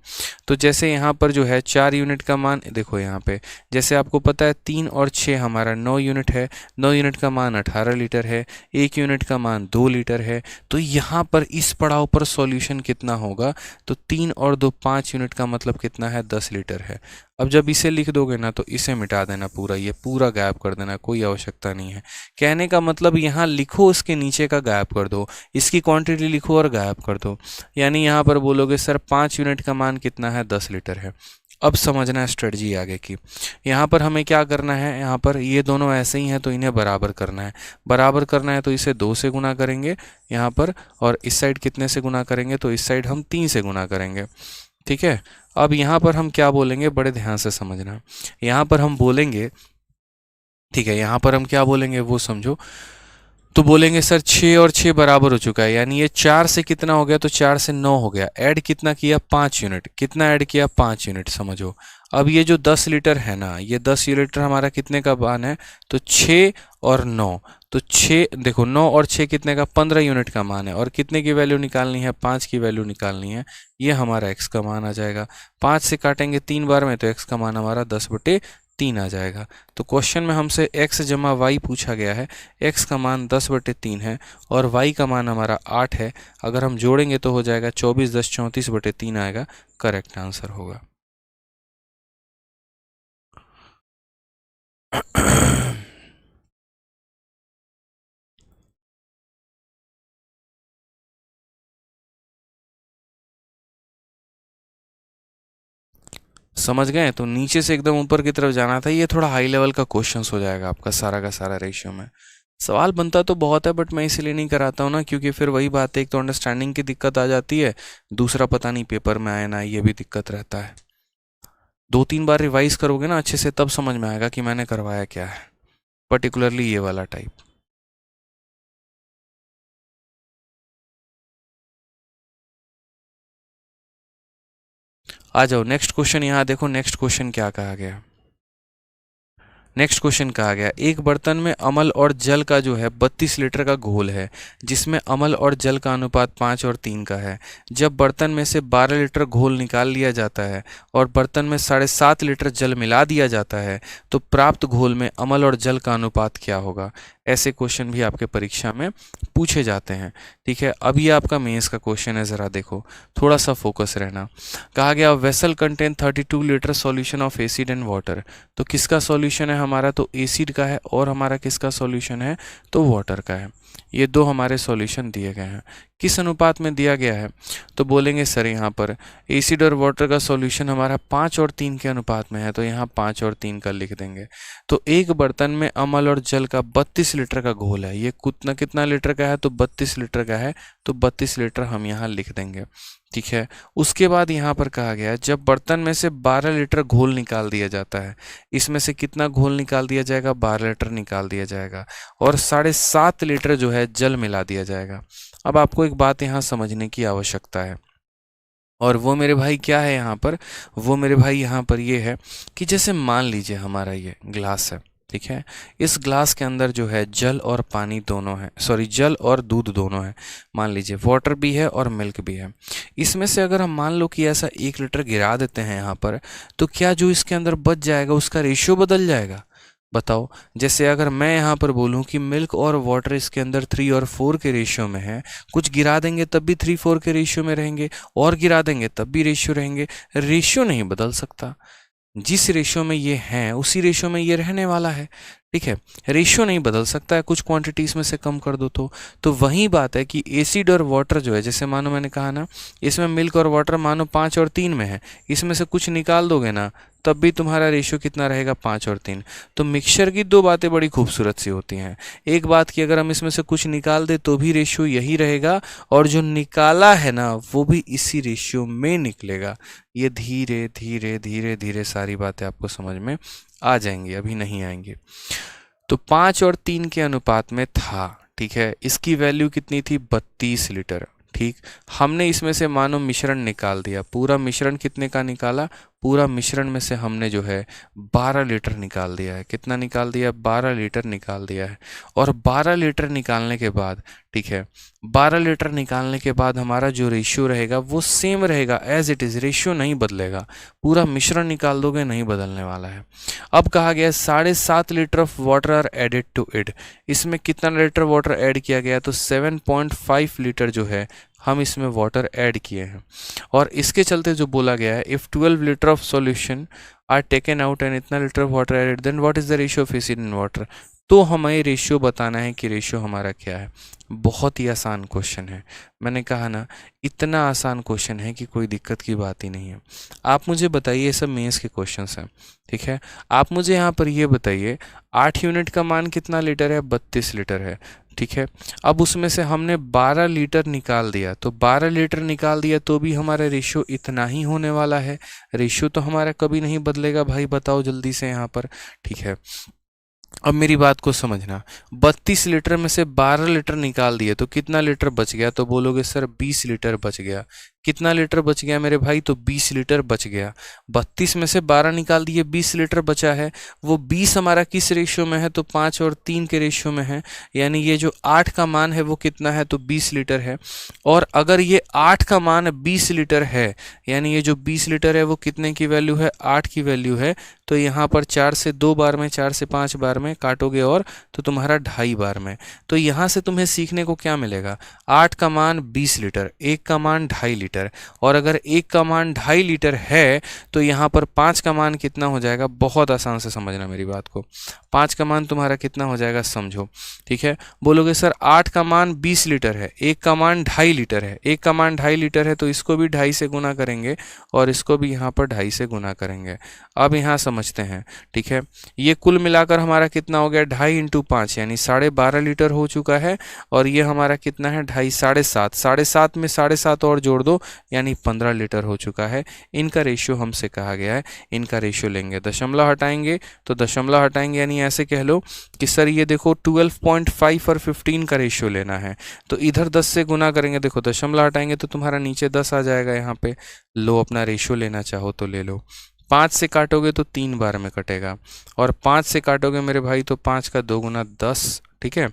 तो जैसे यहाँ पर जो है 4 यूनिट का मान देखो यहाँ पे, जैसे आपको पता है 3 और 6 हमारा 9 यूनिट है, 9 यूनिट का मान 18 लीटर है, 1 यूनिट का मान 2 लीटर है। तो यहाँ पर इस पड़ाव पर सॉल्यूशन कितना होगा, तो 3 और 2 5 यूनिट का मतलब कितना है, 10 लीटर है। अब जब इसे लिख दोगे ना तो इसे मिटा देना पूरा, ये पूरा गायब कर देना, कोई आवश्यकता नहीं है। कहने का मतलब यहाँ लिखो उसके नीचे का गायब कर दो, इसकी क्वांटिटी लिखो और गायब कर दो। यानी यहाँ पर बोलोगे सर 5 यूनिट का मान कितना है, 10 लीटर है। अब समझना है स्ट्रेटजी आगे की। यहाँ पर हमें क्या करना है, यहाँ पर ये दोनों ऐसे ही हैं तो इन्हें बराबर करना है। बराबर करना है तो इसे 2 से गुना करेंगे यहाँ पर, और इस साइड कितने से गुना करेंगे, तो इस साइड हम 3 से गुना करेंगे, ठीक है। अब यहाँ पर हम क्या बोलेंगे, बड़े ध्यान से समझना। यहाँ पर हम बोलेंगे, ठीक है, यहाँ पर हम क्या बोलेंगे वो समझो। तो बोलेंगे सर 6 और 6 बराबर हो चुका है, यानी ये 4 से कितना हो गया, तो 4 से 9 हो गया। ऐड कितना किया, 5 यूनिट। कितना ऐड किया, 5 यूनिट, समझो। अब ये जो 10 लीटर है ना, ये 10 लीटर हमारा कितने का मान है, तो 6 और 9। तो 6 देखो, 9 और 6 कितने का, 15 यूनिट का मान है। और कितने की वैल्यू निकालनी है, 5 की वैल्यू निकालनी है। ये हमारा x का मान आ जाएगा। 5 से काटेंगे 3 बार में तो x का मान हमारा 10/3 आ जाएगा। तो क्वेश्चन में हमसे x जमा y पूछा गया है। x का मान 10/3 है और y का मान हमारा 8 है। अगर हम जोड़ेंगे तो हो जाएगा 24 10 34/3 आएगा, करेक्ट आंसर होगा। समझ गए, तो नीचे से एकदम ऊपर की तरफ जाना था। ये थोड़ा हाई लेवल का क्वेश्चंस हो जाएगा आपका सारा का सारा रेशियो में। सवाल बनता तो बहुत है बट मैं इसीलिए नहीं कराता हूँ ना, क्योंकि फिर वही बात है, एक तो अंडरस्टैंडिंग की दिक्कत आ जाती है, दूसरा पता नहीं पेपर में आए ना, ये भी दिक्कत रहता है। 2-3 बार रिवाइज करोगे ना अच्छे से, तब समझ में आएगा कि मैंने करवाया क्या है, पर्टिकुलरली ये वाला टाइप। आ जाओ नेक्स्ट क्वेश्चन, यहाँ देखो नेक्स्ट क्वेश्चन क्या कहा गया। नेक्स्ट क्वेश्चन कहा गया, एक बर्तन में अमल और जल का जो है 32 लीटर का घोल है, जिसमें अमल और जल का अनुपात 5 और 3 का है। जब बर्तन में से 12 लीटर घोल निकाल लिया जाता है और बर्तन में 7.5 लीटर जल मिला दिया जाता है, तो प्राप्त घोल में अमल और जल का अनुपात क्या होगा। ऐसे क्वेश्चन भी आपके परीक्षा में पूछे जाते हैं, ठीक है। अब ये आपका मेंस का क्वेश्चन है, ज़रा देखो, थोड़ा सा फोकस रहना। कहा गया vessel contain 32 litre solution of acid and water. तो किसका सॉल्यूशन है हमारा, तो एसिड का है, और हमारा किसका सॉल्यूशन है, तो वाटर का है। ये दो हमारे सॉल्यूशन दिए गए हैं। किस अनुपात में दिया गया है, तो बोलेंगे सर यहाँ पर एसिड और वाटर का सॉल्यूशन हमारा 5 और 3 के अनुपात में है, तो यहाँ 5 और 3 का लिख देंगे। तो एक बर्तन में अमल और जल का 32 लीटर का घोल है, ये कितना कितना लीटर का है, तो 32 लीटर का है, तो 32 लीटर हम यहाँ लिख देंगे, ठीक है। उसके बाद यहाँ पर कहा गया जब बर्तन में से 12 लीटर घोल निकाल दिया जाता है, इसमें से कितना घोल निकाल दिया जाएगा, 12 लीटर निकाल दिया जाएगा, और 7.5 लीटर जो है जल मिला दिया जाएगा। अब आपको एक बात यहाँ समझने की आवश्यकता है, और वो मेरे भाई क्या है यहाँ पर, वो मेरे भाई यहाँ पर ये है कि जैसे मान लीजिए हमारा ये ग्लास है, ठीक है। इस ग्लास के अंदर जो है जल और पानी दोनों है, सॉरी जल और दूध दोनों है। मान लीजिए वाटर भी है और मिल्क भी है। इसमें से अगर हम मान लो कि ऐसा 1 लीटर गिरा देते हैं यहाँ पर, तो क्या जो इसके अंदर बच जाएगा उसका रेशियो बदल जाएगा, बताओ। जैसे अगर मैं यहाँ पर बोलूँ कि मिल्क और वाटर इसके अंदर 3 और 4 के रेशियो में है, कुछ गिरा देंगे तब भी 3-4 के रेशियो में रहेंगे, और गिरा देंगे तब भी रेशियो रहेंगे। रेशियो नहीं बदल सकता, जिस रेशियो में ये हैं उसी रेशियो में ये रहने वाला है, ठीक है। रेशियो नहीं बदल सकता है, कुछ क्वांटिटीज में से कम कर दो तो वही बात है कि एसिड और वाटर जो है, जैसे मानो मैंने कहा ना, इसमें मिल्क और वाटर मानो 5 और 3 में है, इसमें से कुछ निकाल दोगे ना तब भी तुम्हारा रेशियो कितना रहेगा, 5 और 3। तो मिक्सचर की दो बातें बड़ी खूबसूरत सी होती हैं। एक बात कि अगर हम इसमें से कुछ निकाल दे तो भी रेशियो यही रहेगा, और जो निकाला है ना वो भी इसी रेशियो में निकलेगा। ये धीरे धीरे धीरे धीरे सारी बातें आपको समझ में आ जाएंगी, अभी नहीं आएंगी। तो 5 और 3 के अनुपात में था, ठीक है, इसकी वैल्यू कितनी थी 32 लीटर। ठीक, हमने इसमें से मानो मिश्रण निकाल दिया, पूरा मिश्रण कितने का निकाला, पूरा मिश्रण में से हमने जो है 12 लीटर निकाल दिया है। कितना निकाल दिया, 12 लीटर निकाल दिया है। और 12 लीटर निकालने के बाद, ठीक है, 12 लीटर निकालने के बाद हमारा जो रेशियो रहेगा वो सेम रहेगा, एज इट इज़, रेशियो नहीं बदलेगा। पूरा मिश्रण निकाल दोगे, नहीं बदलने वाला है। अब कहा गया 7.5 litre of water are added to it. इसमें कितना लीटर वाटर ऐड किया गया, तो 7.5 लीटर जो है हम इसमें वाटर ऐड किए हैं। और इसके चलते जो बोला गया है, if 12 litre of solution are taken out and इतना litre of water added, then what is the ratio of acid in water. तो हमें रेशियो बताना है कि रेशियो हमारा क्या है। बहुत ही आसान क्वेश्चन है, मैंने कहा ना, इतना आसान क्वेश्चन है कि कोई दिक्कत की बात ही नहीं है। आप मुझे बताइए, ये सब मेंस के क्वेश्चंस हैं, ठीक है। आप मुझे यहाँ पर ये बताइए, 8 यूनिट का मान कितना लीटर है, 32 लीटर है, ठीक है। अब उसमें से हमने 12 लीटर निकाल दिया, तो 12 लीटर निकाल दिया तो भी हमारा रेशियो इतना ही होने वाला है। रेशियो तो हमारा कभी नहीं बदलेगा भाई, बताओ जल्दी से यहाँ पर, ठीक है। अब मेरी बात को समझना, 32 लीटर में से 12 लीटर निकाल दिए तो कितना लीटर बच गया, तो बोलोगे सर 20 लीटर बच गया। कितना लीटर बच गया मेरे भाई, तो 20 लीटर बच गया। 32 में से 12 निकाल दिए, 20 लीटर बचा है। वो 20 हमारा किस रेशियो में है, तो 5 और 3 के रेशियो में है। यानी ये जो 8 का मान है वो कितना है, तो 20 लीटर है। और अगर ये 8 का मान 20 लीटर है, यानी ये जो 20 लीटर है वो कितने की वैल्यू है, 8 की वैल्यू है। तो यहाँ पर 4 से 2 बार में, 4 से 5 बार में काटोगे और तो तुम्हारा 2.5 बार में। तो यहाँ से तुम्हें सीखने को क्या मिलेगा, 8 का मान 20 लीटर, 1 का मान 2.5 लीटर। और अगर 1 का मान 2.5 लीटर है तो यहाँ पर 5 का मान कितना हो जाएगा, बहुत आसान से समझना मेरी बात को। 5 का मान तुम्हारा कितना हो जाएगा, समझो, ठीक है। बोलोगे सर 8 का मान 20 लीटर है, 1 का मान 2.5 लीटर है। 1 का मान 2.5 लीटर है तो इसको भी 2.5 से गुना करेंगे और इसको भी यहाँ पर 2.5 से गुना करेंगे। अब यहाँ समझते हैं, ठीक है। ये कुल मिलाकर हमारा कितना हो गया, 2.5 इंटू 5 यानी 12.5 लीटर हो चुका है। और ये हमारा कितना है, 2.5, 7.5, 7.5 में 7.5 और जोड़ दो यानी 15 लीटर हो चुका है। इनका रेशियो हमसे कहा गया है, इनका रेशियो लेंगे, दशमलव हटाएंगे तो दशमलव हटाएंगे, यानी ऐसे कह लो कि सर ये देखो 12.5 और 15 का रेशियो लेना है। तो इधर 10 से गुना करेंगे, देखो दशमलव हटाएंगे तो तुम्हारा नीचे 10 आ जाएगा। यहाँ पे लो, अपना रेशियो लेना चाहो तो ले लो। 5 से काटोगे तो 3 बार में कटेगा, और 5 से काटोगे मेरे भाई तो 5 का 2 गुना 10, ठीक है।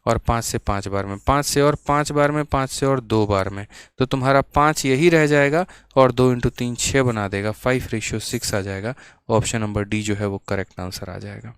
और 5 से 5 बार में, 5 से और 5 बार में, 5 से और 2 बार में, तो तुम्हारा 5 यही रह जाएगा और 2 इंटू 3 6 बना देगा, 5:6 आ जाएगा। ऑप्शन नंबर डी जो है वो करेक्ट आंसर आ जाएगा।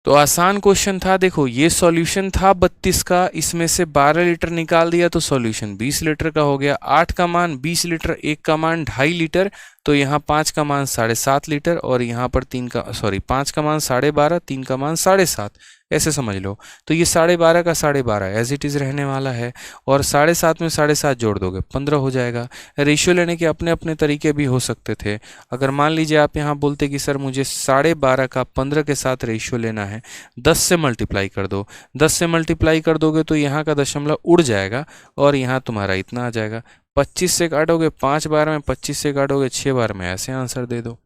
तो आसान क्वेश्चन था। देखो ये सॉल्यूशन था 32 का, इसमें से 12 लीटर निकाल दिया तो सॉल्यूशन 20 लीटर का हो गया। 8 का मान 20 लीटर, 1 का मान 2.5 लीटर, तो यहाँ 5 का मान 7.5 लीटर और यहाँ पर 5 का मान 12.5, 3 का मान 7.5, ऐसे समझ लो। तो ये 12.5 का 12.5 एज इट इज़ रहने वाला है। और 7.5 में 7.5 जोड़ दोगे 15 हो जाएगा। रेशियो लेने के अपने अपने तरीके भी हो सकते थे। अगर मान लीजिए आप यहाँ बोलते कि सर मुझे 12.5 का 15 के साथ रेशियो लेना है, 10 से मल्टीप्लाई कर दो। 10 से मल्टीप्लाई कर दोगे तो यहाँ का दशमलव उड़ जाएगा और यहाँ तुम्हारा इतना आ जाएगा। 25 से काटोगे 5 बार में, 25 से काटोगे 6 बार में, ऐसे आंसर दे दो।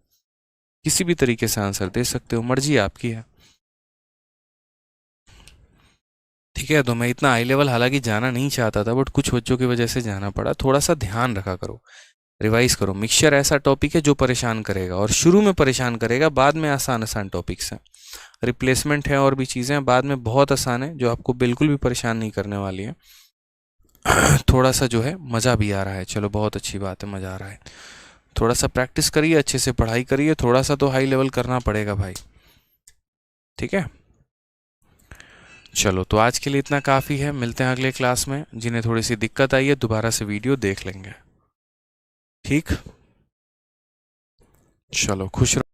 किसी भी तरीके से आंसर दे सकते हो, मर्जी आपकी है, ठीक है। तो मैं इतना हाई लेवल हालांकि जाना नहीं चाहता था, बट कुछ बच्चों की वजह से जाना पड़ा। थोड़ा सा ध्यान रखा करो, रिवाइज करो। मिक्सचर ऐसा टॉपिक है जो परेशान करेगा, और शुरू में परेशान करेगा, बाद में आसान आसान टॉपिक्स हैं। रिप्लेसमेंट है और भी चीज़ें हैं, बाद में बहुत आसान है जो आपको बिल्कुल भी परेशान नहीं करने वाली है। थोड़ा सा जो है मज़ा भी आ रहा है, चलो बहुत अच्छी बात है, मज़ा आ रहा है। थोड़ा सा प्रैक्टिस करिए, अच्छे से पढ़ाई करिए, थोड़ा सा तो हाई लेवल करना पड़ेगा भाई, ठीक है। चलो तो आज के लिए इतना काफ़ी है, मिलते हैं अगले क्लास में। जिन्हें थोड़ी सी दिक्कत आई है दोबारा से वीडियो देख लेंगे, ठीक। चलो खुश रहो।